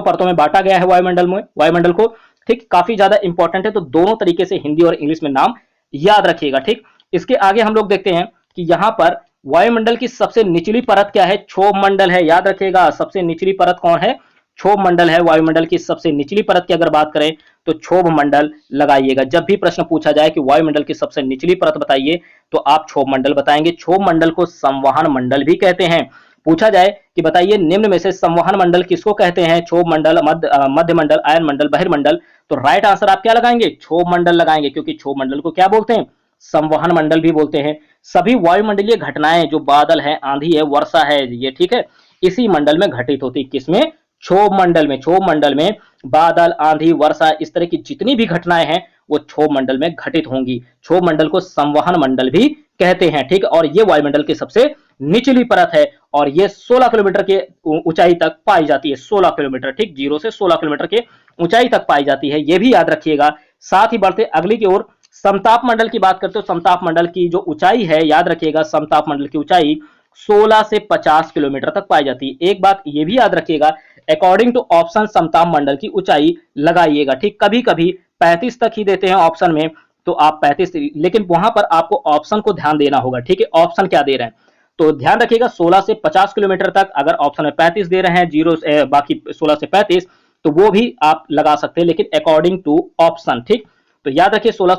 A: परतों में बांटा गया है वायुमंडल को। ठीक, काफी ज्यादा इंपॉर्टेंट है, तो दोनों तरीके से हिंदी और इंग्लिश में नाम याद रखिएगा। ठीक, इसके आगे हम लोग देखते हैं कि यहां पर वायुमंडल की सबसे निचली परत क्या है? क्षोभ मंडल है। याद रखिएगा सबसे निचली परत कौन है? क्षोभ मंडल है। वायुमंडल की सबसे निचली परत की अगर बात करें तो क्षोभ मंडल लगाइएगा। जब भी प्रश्न पूछा जाए कि वायुमंडल की सबसे निचली परत बताइए तो आप क्षोभ मंडल बताएंगे। क्षोभ मंडल को संवहन मंडल भी कहते हैं। पूछा जाए कि बताइए निम्न में से संवहन मंडल किसको कहते हैं? क्षोभ मंडल, मध्य मंडल, आयन मंडल, बहिर्मंडल। तो राइट आंसर आप क्या लगाएंगे? क्षोभ मंडल लगाएंगे, क्योंकि क्षोभ मंडल को क्या बोलते हैं? संवहन मंडल भी बोलते हैं। सभी वायुमंडलीय घटनाएं जो बादल है, आंधी है, वर्षा है, ये ठीक है, इसी मंडल में घटित होती। किसमें? क्षोभ मंडल में। क्षोभ मंडल में बादल, आंधी, वर्षा, इस तरह की जितनी भी घटनाएं हैं वो क्षोभ मंडल में घटित होंगी। क्षोभ मंडल को संवहन मंडल भी कहते हैं। ठीक, और ये वायुमंडल की सबसे निचली परत है और ये 16 किलोमीटर के ऊंचाई तक पाई जाती है। 16 किलोमीटर, ठीक, 0 से 16 किलोमीटर के ऊंचाई तक पाई जाती है, ये भी याद रखिएगा। साथ ही बढ़ते अगली की ओर, समताप मंडल की बात करते हो। समताप मंडल की जो ऊंचाई है, याद रखिएगा समताप मंडल की ऊंचाई 16 से 50 किलोमीटर तक पाई जाती है। एक बात ये भी याद रखिएगा, अकॉर्डिंग टू ऑप्शन समताप मंडल की ऊंचाई लगाइएगा। ठीक, कभी कभी 35 तक ही देते हैं ऑप्शन में, तो आप 35, लेकिन वहां पर आपको ऑप्शन को ध्यान देना होगा। ठीक है, ऑप्शन क्या दे रहे हैं तो ध्यान रखिएगा 16 से 50 किलोमीटर तक। अगर ऑप्शन में 35 दे रहे हैं, जीरो बाकी 16 से 35, तो वो भी आप लगा सकते हैं, लेकिन अकॉर्डिंग टू ऑप्शन। ठीक, तो याद रखिए 16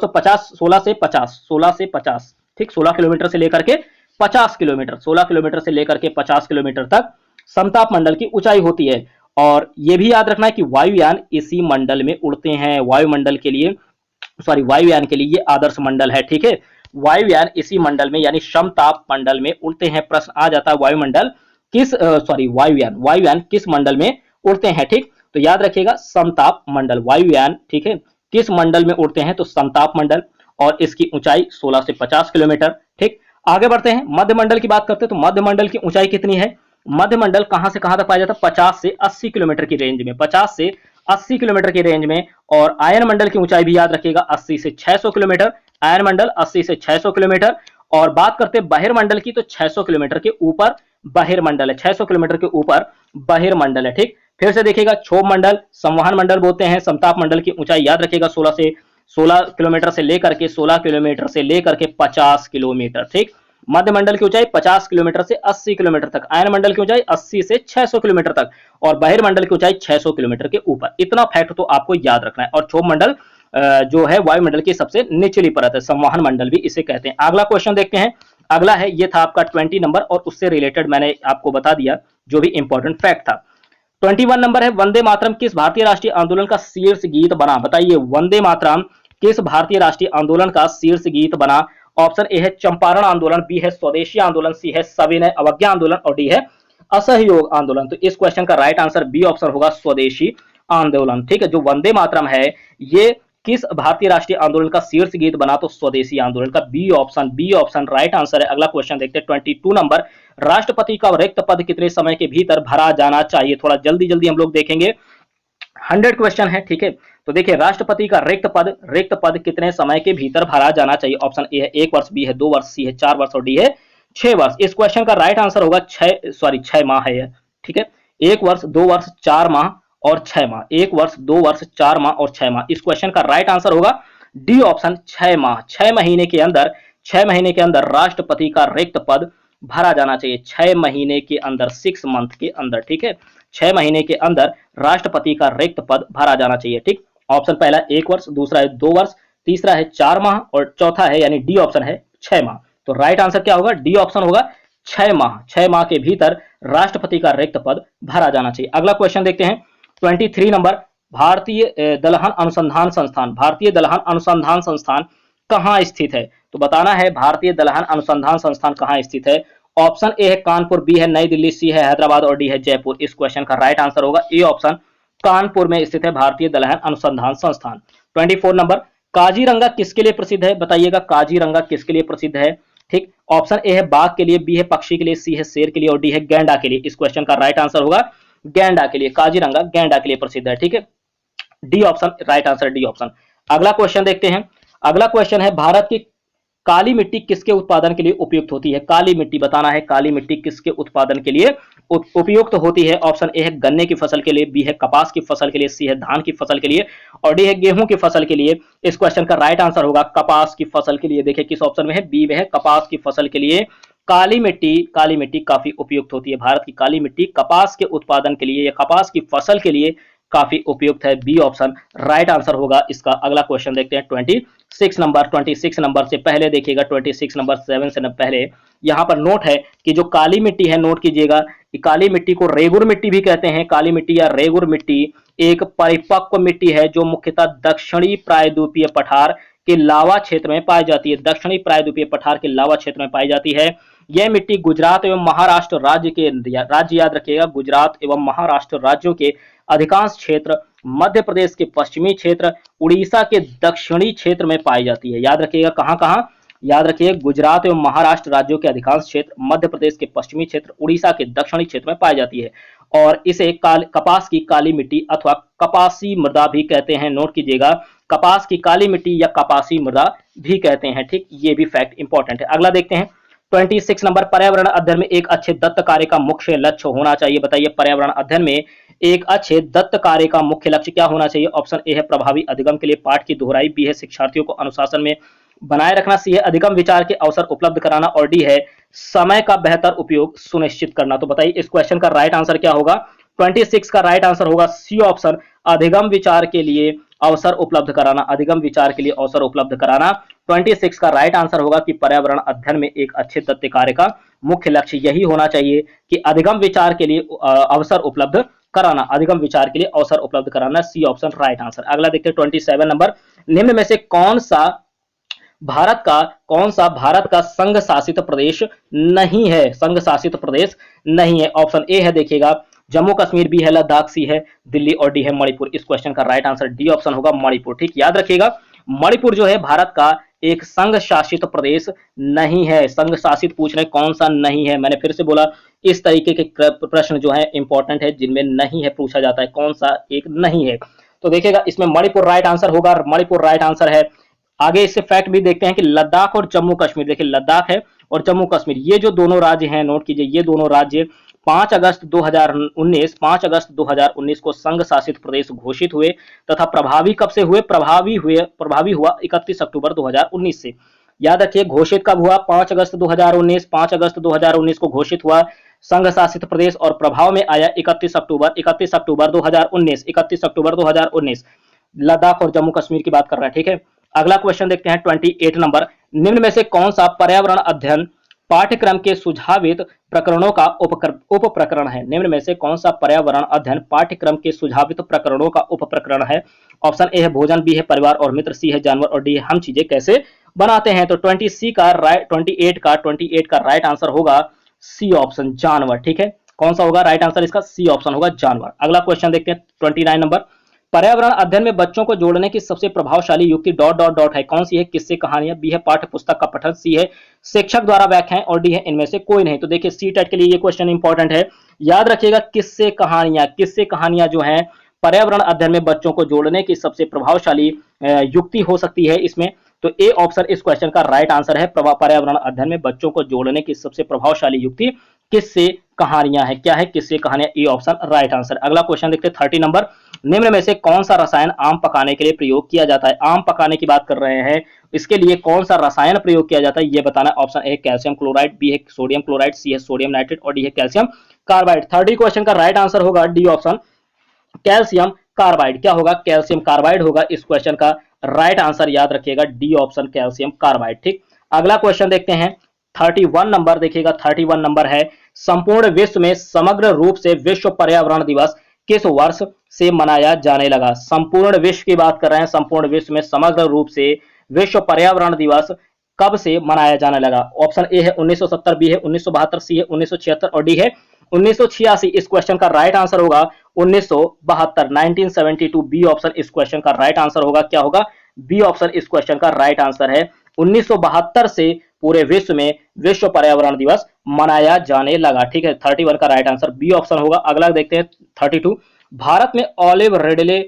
A: से 50, ठीक, 16 किलोमीटर से लेकर के 50 किलोमीटर, 16 किलोमीटर से लेकर के 50 किलोमीटर तक समताप मंडल की ऊंचाई होती है। और यह भी याद रखना है कि वायुयान इसी मंडल में उड़ते हैं। वायुयान के लिए ये आदर्श मंडल है। ठीक है, वायुयान इसी मंडल में यानी समताप मंडल में उड़ते हैं। प्रश्न आ जाता है वायुयान किस मंडल में उड़ते हैं। ठीक, तो याद रखिएगा समताप मंडल, वायुयान, ठीक है, किस मंडल में उड़ते हैं तो समताप मंडल, और इसकी ऊंचाई 16 से 50 किलोमीटर। ठीक, आगे बढ़ते हैं, मध्य मंडल की बात करते हैं तो मध्य मंडल की ऊंचाई कितनी है? मध्य मंडल कहां से कहां तक पाया जाता है? 50 से 80 किलोमीटर की रेंज में, 50 से 80 किलोमीटर की रेंज में। और आयन मंडल की ऊंचाई भी याद रखिएगा 80 से 600 किलोमीटर, आयन मंडल 80 से 600 किलोमीटर। और बात करते हैं बहिर्मंडल की तो 600 किलोमीटर के ऊपर बहिर्मंडल है, 600 किलोमीटर के ऊपर बहिर्मंडल है। ठीक, फिर से देखिएगा, क्षोभ मंडल, संवहन मंडल बोलते हैं। समताप मंडल की ऊंचाई याद रखिएगा 16 किलोमीटर से लेकर के 50 किलोमीटर। ठीक, मध्य मंडल की ऊंचाई 50 किलोमीटर से 80 किलोमीटर तक, आयन मंडल की ऊंचाई 80 से 600 किलोमीटर तक और बहिर्मंडल की ऊंचाई 600 किलोमीटर के ऊपर। इतना फैक्ट तो आपको याद रखना है। और क्षोभ मंडल जो है वायुमंडल की सबसे निचली परत है, संवहन मंडल भी इसे कहते हैं। अगला क्वेश्चन देखते हैं। अगला है, ये था आपका 20 नंबर और उससे रिलेटेड मैंने आपको बता दिया जो भी इंपॉर्टेंट फैक्ट था। 21 नंबर है, वंदे मातरम किस भारतीय राष्ट्रीय आंदोलन का शीर्ष गीत बना? बताइए, वंदे मातरम किस भारतीय राष्ट्रीय आंदोलन का शीर्ष गीत बना? ऑप्शन ए है चंपारण आंदोलन, बी है स्वदेशी आंदोलन, सी है सविनय अवज्ञा आंदोलन और डी है असहयोग आंदोलन। तो इस क्वेश्चन का राइट आंसर बी ऑप्शन होगा, स्वदेशी आंदोलन। ठीक है, जो वंदे मातरम है ये किस भारतीय राष्ट्रीय आंदोलन का शीर्ष गीत बना? तो स्वदेशी आंदोलन का। बी ऑप्शन राइट आंसर है। अगला क्वेश्चन देखते हैं 22 नंबर, राष्ट्रपति का रिक्त पद कितने समय के भीतर भरा जाना चाहिए? थोड़ा जल्दी जल्दी हम लोग देखेंगे, 100 क्वेश्चन है, ठीक है। तो देखिए राष्ट्रपति का रिक्त पद कितने समय के भीतर भरा जाना चाहिए? ऑप्शन ए है 1 वर्ष, बी है 2 वर्ष, सी है 4 वर्ष और डी है 6 वर्ष। इस क्वेश्चन का राइट आंसर होगा 6 माह है, ठीक है। 1 वर्ष, 2 वर्ष, 4 माह और 6 माह। 1 वर्ष, 2 वर्ष, 4 माह और 6 माह। इस क्वेश्चन का राइट आंसर होगा डी ऑप्शन 6 माह। 6 महीने के अंदर, 6 महीने के अंदर राष्ट्रपति का रिक्त पद भरा जाना चाहिए। 6 महीने के अंदर, 6 मंथ के अंदर, ठीक है। 6 महीने के अंदर राष्ट्रपति का रिक्त पद भरा जाना चाहिए, ठीक। ऑप्शन पहला 1 वर्ष, दूसरा है 2 वर्ष, तीसरा है 4 माह और चौथा है यानी डी ऑप्शन है 6 माह। तो राइट आंसर क्या होगा? डी ऑप्शन होगा 6 माह। 6 माह के भीतर राष्ट्रपति का रिक्त पद भरा जाना चाहिए। अगला क्वेश्चन देखते हैं 23 नंबर, भारतीय दलहन अनुसंधान संस्थान, भारतीय दलहन अनुसंधान संस्थान कहाँ स्थित है? तो बताना है भारतीय दलहन अनुसंधान संस्थान कहाँ स्थित है। ऑप्शन ए है कानपुर, बी है नई दिल्ली, सी है हैदराबाद और डी है जयपुर। इस क्वेश्चन का राइट आंसर होगा ए ऑप्शन, कानपुर में स्थित है भारतीय दलहन अनुसंधान संस्थान। 24 नंबर, काजीरंगा किसके लिए प्रसिद्ध है? बताइएगा काजीरंगा किसके लिए प्रसिद्ध है, ठीक। ऑप्शन ए है बाघ के लिए, बी है पक्षी के लिए, सी है शेर के लिए और डी है गैंडा के लिए। इस क्वेश्चन का राइट आंसर होगा गैंडा के लिए। काजीरंगा गैंडा के लिए प्रसिद्ध है, ठीक है। D option right answer, D option. अगला क्वेश्चन देखते हैं। अगला क्वेश्चन है भारत की काली मिट्टी किसके उत्पादन के लिए उपयुक्त होती है? काली मिट्टी बताना है, काली मिट्टी किसके उत्पादन के लिए उपयुक्त होती है? ऑप्शन ए है गन्ने की फसल के लिए, बी है कपास की फसल के लिए, सी है धान की फसल के लिए और डी है गेहूं की फसल के लिए। इस क्वेश्चन का राइट आंसर होगा कपास की फसल के लिए। देखिए किस ऑप्शन में है? बी में है, कपास की फसल के लिए काली मिट्टी काफी उपयुक्त होती है। भारत की काली मिट्टी कपास के उत्पादन के लिए या कपास की फसल के लिए काफी उपयुक्त है। बी ऑप्शन राइट आंसर होगा इसका। अगला क्वेश्चन देखते हैं 26 नंबर। 26 नंबर से पहले देखिएगा, 26 नंबर 7 से पहले यहाँ पर नोट है कि जो काली मिट्टी है, नोट कीजिएगा कि काली मिट्टी को रेगुर मिट्टी भी कहते हैं। काली मिट्टी या रेगुर मिट्टी एक परिपक्व मिट्टी है जो मुख्यतः दक्षिणी प्रायद्वीपीय पठार के लावा क्षेत्र में पाई जाती है। दक्षिणी प्रायद्वीपीय पठार के लावा क्षेत्र में पाई जाती है। यह मिट्टी गुजरात एवं महाराष्ट्र राज्य याद रखिएगा, गुजरात एवं महाराष्ट्र राज्यों के अधिकांश क्षेत्र, मध्य प्रदेश के पश्चिमी क्षेत्र, उड़ीसा के दक्षिणी क्षेत्र में पाई जाती है। याद रखिएगा कहां कहां? याद रखिए गुजरात एवं महाराष्ट्र राज्यों के अधिकांश क्षेत्र, मध्य प्रदेश के पश्चिमी क्षेत्र, उड़ीसा के दक्षिणी क्षेत्र में पाई जाती है और इसे कपास की काली मिट्टी अथवा कपासी मृदा भी कहते हैं। नोट कीजिएगा, कपास की काली मिट्टी या कपासी मृदा भी कहते हैं, ठीक। ये भी फैक्ट इंपॉर्टेंट है। अगला देखते हैं 26 नंबर, पर्यावरण अध्ययन में एक अच्छे दत्त कार्य का मुख्य लक्ष्य होना चाहिए। बताइए पर्यावरण अध्ययन में एक अच्छे दत्त कार्य का मुख्य लक्ष्य क्या होना चाहिए? ऑप्शन ए है प्रभावी अधिगम के लिए पाठ की दोहराई, बी है शिक्षार्थियों को अनुशासन में बनाए रखना, सी है अधिगम विचार के अवसर उपलब्ध कराना और डी है समय का बेहतर उपयोग सुनिश्चित करना। तो बताइए इस क्वेश्चन का राइट आंसर क्या होगा? 26 का राइट आंसर होगा सी ऑप्शन, अधिगम विचार के लिए अवसर उपलब्ध कराना। अधिगम विचार के लिए अवसर उपलब्ध कराना 26 का राइट आंसर होगा कि पर्यावरण अध्ययन में एक अच्छे दत्त कार्य का मुख्य लक्ष्य यही होना चाहिए कि अधिगम विचार के लिए अवसर उपलब्ध कराना। अधिगम विचार के लिए अवसर उपलब्ध कराना, सी ऑप्शन राइट आंसर। अगला देखते हैं 27 नंबर, निम्न में से कौन सा भारत का संघ शासित प्रदेश नहीं है? संघ शासित प्रदेश नहीं है। ऑप्शन ए है देखिएगा जम्मू कश्मीर, बी है लद्दाख, सी है दिल्ली और डी है मणिपुर। इस क्वेश्चन का राइट आंसर डी ऑप्शन होगा मणिपुर, ठीक। याद रखिएगा मणिपुर जो है भारत का एक संघ शासित प्रदेश नहीं है। संघ शासित पूछ रहे कौन सा नहीं है। मैंने फिर से बोला इस तरीके के प्रश्न जो है इंपॉर्टेंट है जिनमें नहीं है पूछा जाता है, कौन सा एक नहीं है। तो देखिएगा इसमें मणिपुर राइट आंसर होगा, मणिपुर राइट आंसर है। आगे इससे फैक्ट भी देखते हैं कि लद्दाख और जम्मू कश्मीर, देखिए लद्दाख है और जम्मू कश्मीर, ये जो दोनों राज्य हैं, नोट कीजिए ये दोनों राज्य 5 अगस्त 2019 को संघ शासित प्रदेश घोषित हुए तथा प्रभावी कब से हुए? प्रभावी हुआ 31 अक्टूबर 2019 से। याद रखिए घोषित कब हुआ? 5 अगस्त 2019 को घोषित हुआ संघ शासित प्रदेश और प्रभाव में आया 31 अक्टूबर 2019। लद्दाख और जम्मू कश्मीर की बात कर रहे हैं, ठीक है। अगला क्वेश्चन देखते हैं 28 नंबर, निम्न में से कौन सा पर्यावरण अध्ययन पाठ्यक्रम के सुझावित प्रकरणों का उप प्रकरण है? निम्न में से कौन सा पर्यावरण अध्ययन पाठ्यक्रम के सुझावित प्रकरणों का उप प्रकरण है? ऑप्शन ए है भोजन, बी है परिवार और मित्र, सी है जानवर और डी है हम चीजें कैसे बनाते हैं। तो 28 का राइट आंसर होगा सी ऑप्शन जानवर, ठीक है। कौन सा होगा राइट आंसर इसका? सी ऑप्शन होगा जानवर। अगला क्वेश्चन देखते हैं 29 नंबर, पर्यावरण अध्ययन में बच्चों को जोड़ने की सबसे प्रभावशाली युक्ति डॉट डॉट डॉट है, कौन सी है? किससे कहानियां, बी है पाठ्य पुस्तक का पठन, सी है शिक्षक द्वारा व्याख्याएं और डी है इनमें से कोई नहीं। तो देखिए सी टेट के लिए ये क्वेश्चन इंपॉर्टेंट है, याद रखिएगा किससे कहानियां जो है पर्यावरण अध्ययन में बच्चों को जोड़ने की सबसे प्रभावशाली युक्ति हो सकती है इसमें। तो ए ऑप्शन इस क्वेश्चन का राइट आंसर है, पर्यावरण अध्ययन में बच्चों को जोड़ने की सबसे प्रभावशाली युक्ति किससे कहानियां है। क्या है? किससे कहानियां, ए ऑप्शन राइट आंसर। अगला क्वेश्चन देखते हैं 30 नंबर, निम्न में से कौन सा रसायन आम पकाने के लिए प्रयोग किया जाता है? आम पकाने की बात कर रहे हैं, इसके लिए कौन सा रसायन प्रयोग किया जाता है ये बताना। Option A calcium chloride, B है सोडियम क्लोराइड, सी है सोडियम नाइट्रेट और डी है कैल्शियम कार्बाइड। 30 क्वेश्चन का राइट आंसर होगा डी ऑप्शन कैल्शियम कार्बाइड। क्या होगा? कैल्शियम कार्बाइड होगा इस क्वेश्चन का राइट आंसर, याद रखिएगा डी ऑप्शन कैल्शियम कार्बाइड। ठीक, अगला क्वेश्चन देखते हैं 31 नंबर, देखिएगा 31 नंबर है, संपूर्ण विश्व में समग्र रूप से विश्व पर्यावरण दिवस किस वर्ष से मनाया जाने लगा? संपूर्ण विश्व की बात कर रहे हैं, संपूर्ण विश्व में समग्र रूप से विश्व पर्यावरण दिवस कब से मनाया जाने लगा? ऑप्शन ए है 1970, बी है 1972, सी है 1976 और डी है 1986। इस क्वेश्चन का राइट आंसर होगा 1972, 1972। बी ऑप्शन इस क्वेश्चन का राइट आंसर होगा। क्या होगा? बी ऑप्शन इस क्वेश्चन का राइट आंसर है, 1972 से पूरे विश्व में विश्व पर्यावरण दिवस मनाया जाने लगा। ठीक है, 31 का राइट आंसर बी ऑप्शन होगा। अगला देखते हैं 32, भारत में ऑलिव रिडले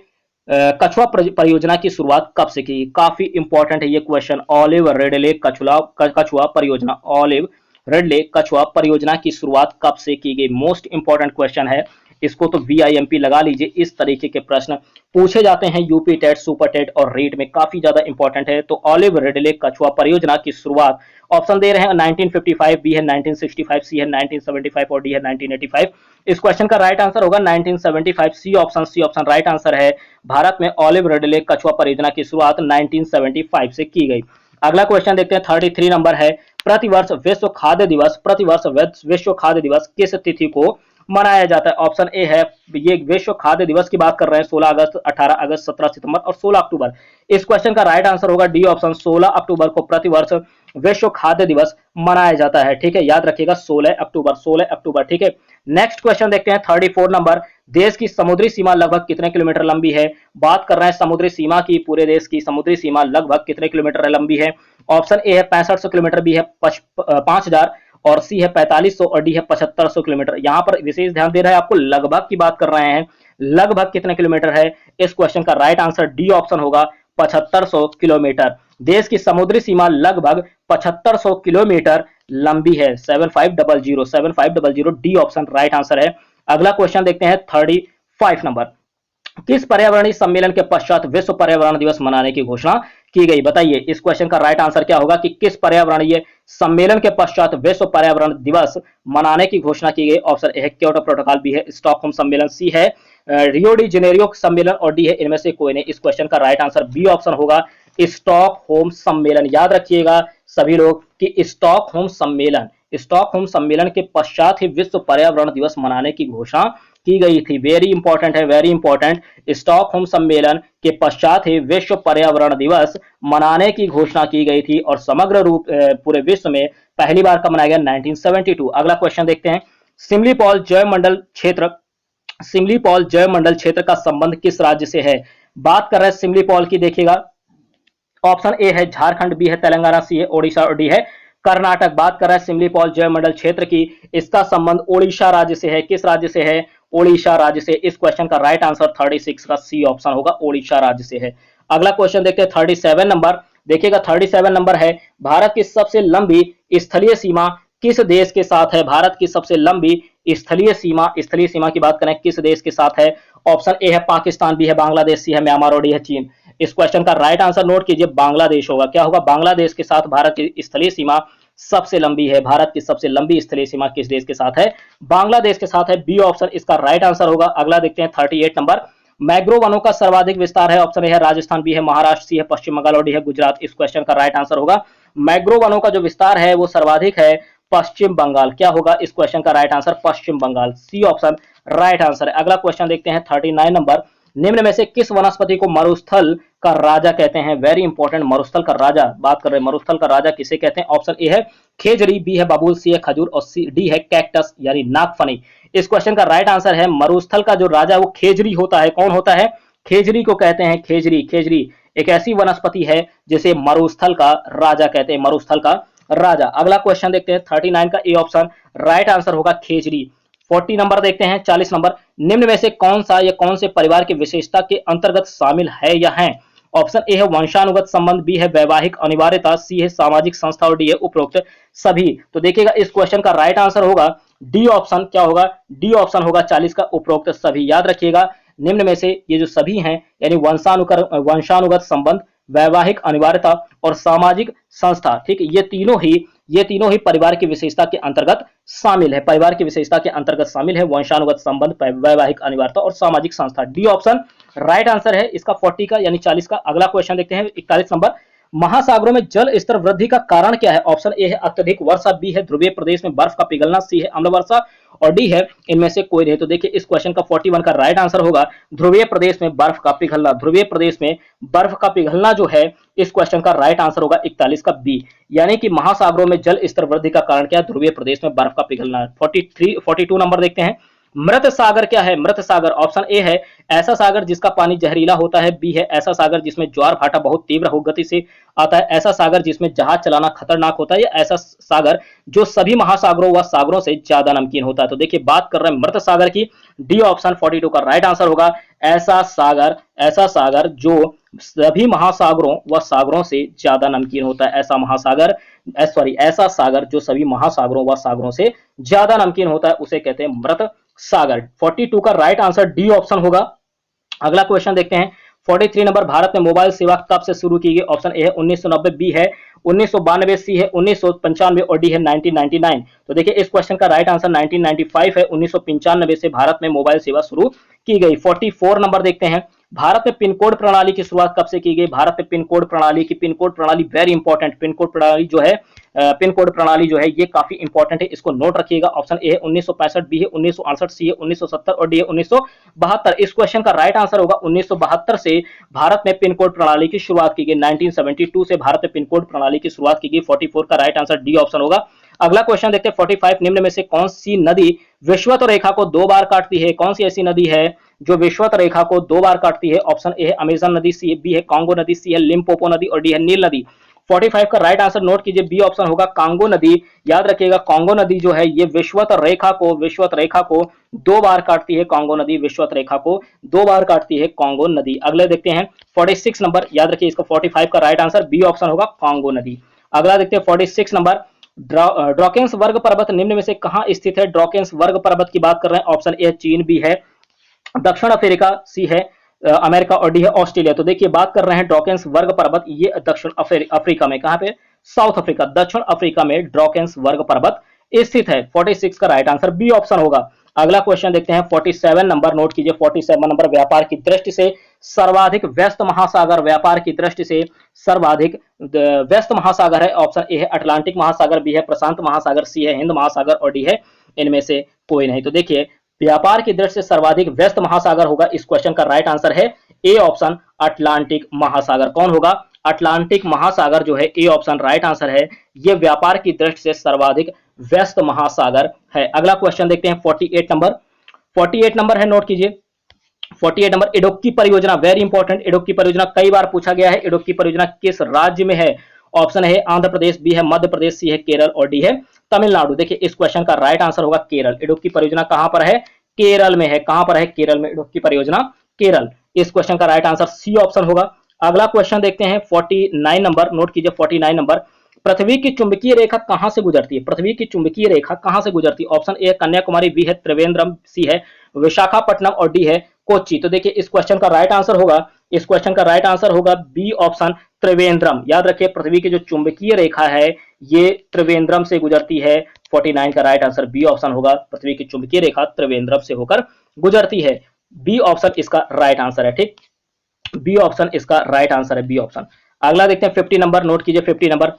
A: कछुआ परियोजना की शुरुआत कब से की? काफी इंपॉर्टेंट है ये क्वेश्चन, ऑलिव रिडले कछुआ परियोजना, ऑलिव रिडले कछुआ परियोजना की शुरुआत कब से की गई? मोस्ट इंपॉर्टेंट क्वेश्चन है, इसको तो VIMP लगा लीजिए। इस तरीके के प्रश्न पूछे जाते हैं यूपी टेट, सुपर टेट और रीट में, काफी ज्यादा इंपॉर्टेंट है। तो ऑलिव रिडले कछुआ परियोजना की शुरुआत ऑप्शन दे रहे हैं 1955, बी है 1965, सी है 1975 और डी है 1985। इस क्वेश्चन का राइट आंसर होगा 1975, सी ऑप्शन राइट आंसर है। भारत में ऑलिव रिडले कछुआ परियोजना की शुरुआत 1975 से की गई। अगला क्वेश्चन देखते हैं 33 नंबर है, प्रतिवर्ष विश्व खाद्य दिवस किस तिथि को मनाया जाता है? ऑप्शन ए है, ये विश्व खाद्य दिवस की बात कर रहे हैं, 16 अगस्त, 18 अगस्त, 17 सितंबर और 16 अक्टूबर। इस क्वेश्चन का राइट आंसर होगा डी ऑप्शन, 16 अक्टूबर को प्रतिवर्ष विश्व खाद्य दिवस मनाया जाता है। ठीक है, याद रखिएगा 16 अक्टूबर। ठीक है, नेक्स्ट क्वेश्चन देखते हैं 34 नंबर, देश की समुद्री सीमा लगभग कितने किलोमीटर लंबी है? बात कर रहे हैं समुद्री सीमा की, पूरे देश की समुद्री सीमा लगभग कितने किलोमीटर लंबी है? ऑप्शन ए है 6500 किलोमीटर, बी है 5000 और सी है 4500 और डी है 7500 किलोमीटर। यहां पर विशेष ध्यान दे रहा है आपको, लगभग की बात कर रहे हैं, लगभग कितने किलोमीटर है? इस क्वेश्चन का राइट आंसर डी ऑप्शन होगा 7500 किलोमीटर। देश की समुद्री सीमा लगभग 7500 किलोमीटर लंबी है, 7500 डी ऑप्शन राइट आंसर है। अगला क्वेश्चन देखते हैं 35 नंबर, किस पर्यावरणीय सम्मेलन के पश्चात विश्व पर्यावरण दिवस मनाने की घोषणा की गई? बताइए इस क्वेश्चन का राइट आंसर क्या होगा कि किस पर्यावरणीय सम्मेलन के पश्चात विश्व पर्यावरण दिवस मनाने की घोषणा की गई? ऑप्शन ए है क्योटो प्रोटोकॉल, बी है स्टॉकहोम सम्मेलन, सी है रियो डी जेनेरियो सम्मेलन और डी है इनमें से कोई नहीं। इस क्वेश्चन का राइट आंसर बी ऑप्शन होगा, स्टॉकहोम सम्मेलन। याद रखिएगा सभी लोग कि स्टॉकहोम सम्मेलन के पश्चात ही विश्व पर्यावरण दिवस मनाने की घोषणा की गई थी। वेरी इंपॉर्टेंट है, वेरी इंपॉर्टेंट। स्टॉकहोम सम्मेलन के पश्चात ही विश्व पर्यावरण दिवस मनाने की घोषणा की गई थी और समग्र रूप पूरे विश्व में पहली बार कब मनाया गया? 1972। अगला क्वेश्चन देखते हैं, सिमलीपाल जैवमंडल क्षेत्र का संबंध किस राज्य से है? बात कर रहे हैं सिमलीपाल की, देखिएगा ऑप्शन ए है झारखंड, बी है तेलंगाना, सी है ओडिशा और डी है कर्नाटक। बात कर रहे हैं सिमलीपाल जैवमंडल क्षेत्र की, इसका संबंध ओडिशा राज्य से है। किस राज्य से है? ओडिशा राज्य से। इस क्वेश्चन का राइट आंसर 36 का सी ऑप्शन होगा, ओडिशा राज्य से है। अगला क्वेश्चन देखते हैं 37 नंबर, देखिएगा 37 नंबर है, भारत की सबसे लंबी स्थलीय सीमा किस देश के साथ है? भारत की सबसे लंबी स्थलीय सीमा की बात करें किस देश के साथ है? ऑप्शन ए है पाकिस्तान, बी है बांग्लादेश, सी है म्यांमार और डी है चीन। इस क्वेश्चन का राइट आंसर नोट कीजिए, बांग्लादेश होगा। क्या होगा? बांग्लादेश के साथ भारत की स्थलीय सीमा सबसे लंबी है। भारत की सबसे लंबी स्थलीय सीमा किस देश के साथ है? बांग्लादेश के साथ है। बी ऑप्शन इसका राइट आंसर होगा। अगला देखते हैं 38 नंबर, मैंग्रोव वनों का सर्वाधिक विस्तार है। ऑप्शन ए है राजस्थान, बी है महाराष्ट्र, सी है पश्चिम बंगाल और डी है गुजरात। इस क्वेश्चन का राइट आंसर होगा, मैंग्रोव वनों का जो विस्तार है वो सर्वाधिक है पश्चिम बंगाल। क्या होगा? इस क्वेश्चन का right answer Paschim Bengal, C option right answer है। अगला क्वेश्चन देखते हैं 39 नंबर, निम्न में से किस वनस्पति को मरुस्थल का राजा कहते हैं? वेरी इंपॉर्टेंट, मरुस्थल का राजा बात कर रहे हैं, मरुस्थल का राजा किसे कहते हैं? ऑप्शन ए है खेजड़ी, बी है बबूल, सी है खजूर और सी डी है कैक्टस यानी नागफनी। इस क्वेश्चन का राइट आंसर है, मरुस्थल का जो राजा वो खेजड़ी होता है। कौन होता है? खेजड़ी को कहते हैं खेजड़ी। खेजड़ी एक ऐसी वनस्पति है जिसे मरुस्थल का राजा कहते हैं, मरुस्थल का राजा। अगला क्वेश्चन देखते हैं 39 का ए ऑप्शन राइट आंसर होगा खेजड़ी। 40 नंबर देखते हैं, 40 नंबर, निम्न में से कौन सा या कौन से परिवार की विशेषता के अंतर्गत शामिल है या है? ऑप्शन ए है वंशानुगत संबंध, बी है वैवाहिक अनिवार्यता, सी है सामाजिक संस्था और डी है उपरोक्त सभी। तो देखिएगा इस क्वेश्चन का राइट आंसर होगा डी ऑप्शन। क्या होगा? डी ऑप्शन होगा 40 का उपरोक्त सभी। याद रखिएगा निम्न में से ये जो सभी हैं यानी वंशानुगत संबंध, वैवाहिक अनिवार्यता और सामाजिक संस्था, ठीक, ये तीनों ही परिवार की विशेषता के अंतर्गत शामिल है। परिवार की विशेषता के अंतर्गत शामिल है वंशानुगत संबंध, वैवाहिक अनिवार्यता और सामाजिक संस्था। डी ऑप्शन राइट आंसर है इसका 40 का यानी 40 का। अगला क्वेश्चन देखते हैं 41 नंबर, महासागरों में जल स्तर वृद्धि का कारण क्या है? ऑप्शन ए है अत्यधिक वर्षा, बी है ध्रुवीय प्रदेश में बर्फ का पिघलना, सी है अम्ल वर्षा और डी है इनमें से कोई नहीं। तो देखिए इस क्वेश्चन का 41 का राइट आंसर होगा ध्रुवीय प्रदेश में बर्फ का पिघलना। ध्रुवीय प्रदेश में बर्फ का पिघलना जो है इस क्वेश्चन का राइट आंसर होगा 41 का बी, यानी कि महासागरों में जल स्तर वृद्धि का कारण क्या है? ध्रुवीय प्रदेश में बर्फ का पिघलना। 42 नंबर देखते हैं, मृत सागर क्या है? मृत सागर ऑप्शन ए है ऐसा सागर जिसका पानी जहरीला होता है, बी है ऐसा सागर जिसमें ज्वार भाटा बहुत तीव्र गति से आता है, ऐसा सागर जिसमें जहाज चलाना खतरनाक होता है, या ऐसा सागर जो सभी महासागरों व सागरों से ज्यादा नमकीन होता है। तो देखिए बात कर रहे हैं मृत सागर की, डी ऑप्शन 42 का राइट आंसर होगा ऐसा सागर जो सभी महासागरों व सागरों से ज्यादा नमकीन होता है। ऐसा सागर जो सभी महासागरों व सागरों से ज्यादा नमकीन होता है उसे कहते हैं मृत सागर। 42 का राइट आंसर डी ऑप्शन होगा। अगला क्वेश्चन देखते हैं 43 नंबर, भारत में मोबाइल सेवा कब से शुरू की गई? ऑप्शन ए है 1990, बी है 1992, सी है 1995 और डी है 1999। तो देखिए इस क्वेश्चन का राइट आंसर 1995 है। 1995 से भारत में मोबाइल सेवा शुरू की गई। 44 नंबर देखते हैं, भारत में पिन कोड प्रणाली की शुरुआत कब से की गई? भारत में पिन कोड प्रणाली वेरी इंपॉर्टेंट, पिन कोड प्रणाली जो है ये काफी इंपॉर्टेंट है, इसको नोट रखिएगा। ऑप्शन ए है 1965, बी है 1968, सी है 1970 और डी है 1972। इस क्वेश्चन का राइट आंसर होगा 1972 से भारत में पिन कोड प्रणाली की शुरुआत की गई। 1972 से भारत में पिन कोड प्रणाली की शुरुआत की गई। 44 का राइट आंसर डी ऑप्शन होगा। अगला क्वेश्चन देखते हैं 45, निम्न में से कौन सी नदी विषुवत रेखा को 2 बार काटती है? कौन सी ऐसी नदी है जो विषुवत रेखा को 2 बार काटती है? ऑप्शन ए है अमेजन नदी, सी बी है कांगो नदी, सी है लिम्पोपो नदी और डी है नील नदी। 45 का राइट आंसर नोट कीजिए, बी ऑप्शन होगा कांगो नदी। याद रखिएगा कांगो नदी जो है ये विषुवत रेखा को 2 बार काटती है। कांगो नदी विषुवत रेखा को 2 बार काटती है कांगो नदी। अगले देखते हैं 46 नंबर, याद रखिए इसका 45 का राइट आंसर बी ऑप्शन होगा कांगो नदी। अगला देखते हैं 46 नंबर, ड्रॉकेंस वर्ग पर्वत निम्न में से कहां स्थित है? ड्रॉकेंस वर्ग पर्वत की बात कर रहे हैं। ऑप्शन ए चीन, बी है दक्षिण अफ्रीका, सी है अमेरिका और डी है ऑस्ट्रेलिया। तो देखिए बात कर रहे हैं ड्रॉकेंस वर्ग पर्वत, ये दक्षिण अफ्रीका में, कहां पे? साउथ अफ्रीका, दक्षिण अफ्रीका में ड्रॉकेंस वर्ग पर्वत स्थित है। 46 का राइट आंसर बी ऑप्शन होगा। अगला क्वेश्चन देखते हैं 47 नंबर, नोट कीजिए 47 नंबर, व्यापार की दृष्टि से सर्वाधिक व्यस्त महासागर, व्यापार की दृष्टि से सर्वाधिक व्यस्त महासागर है। ऑप्शन ए है अटलांटिक महासागर, बी है प्रशांत महासागर, सी है हिंद महासागर और डी है इनमें से कोई नहीं। तो देखिए व्यापार की दृष्टि से सर्वाधिक व्यस्त महासागर होगा, इस क्वेश्चन का राइट आंसर है ए ऑप्शन अटलांटिक महासागर। कौन होगा? अटलांटिक महासागर जो है ए ऑप्शन राइट आंसर है। यह व्यापार की दृष्टि से सर्वाधिक व्यस्त महासागर है। अगला क्वेश्चन देखते हैं 48 नंबर है, नोट कीजिए 48 नंबर, इडुक्की परियोजना वेरी इंपॉर्टेंट। इडुक्की परियोजना कई बार पूछा गया है। इडुक्की परियोजना किस राज्य में है? ऑप्शन है आंध्र प्रदेश, बी है मध्य प्रदेश, सी है केरल और डी है तमिलनाडु। देखिए इस क्वेश्चन का राइट आंसर होगा केरल। इडुक्की परियोजना कहां पर है? केरल में है। कहां पर है? केरल में इडुक्की परियोजना, केरल। इस क्वेश्चन का राइट आंसर सी ऑप्शन होगा। अगला क्वेश्चन देखते हैं 49 नंबर, नोट कीजिए 49 नंबर, पृथ्वी की चुंबकीय रेखा कहां से गुजरती है? पृथ्वी की चुंबकीय रेखा कहां से गुजरती है? ऑप्शन ए कन्याकुमारी, बी है त्रिवेंद्रम, सी है विशाखापट्टनम और डी है कोच्चि। तो देखिए इस क्वेश्चन का राइट आंसर होगा बी ऑप्शन त्रिवेंद्रम। याद रखिए पृथ्वी की जो चुंबकीय रेखा है ये त्रिवेंद्रम से गुजरती है। 49 का राइट आंसर बी ऑप्शन होगा, पृथ्वी की चुंबकीय रेखा त्रिवेंद्रम से होकर गुजरती है। बी ऑप्शन इसका राइट आंसर है, ठीक, बी ऑप्शन इसका राइट आंसर है, बी ऑप्शन। अगला देखते हैं 50 नंबर, नोट कीजिए 50 नंबर,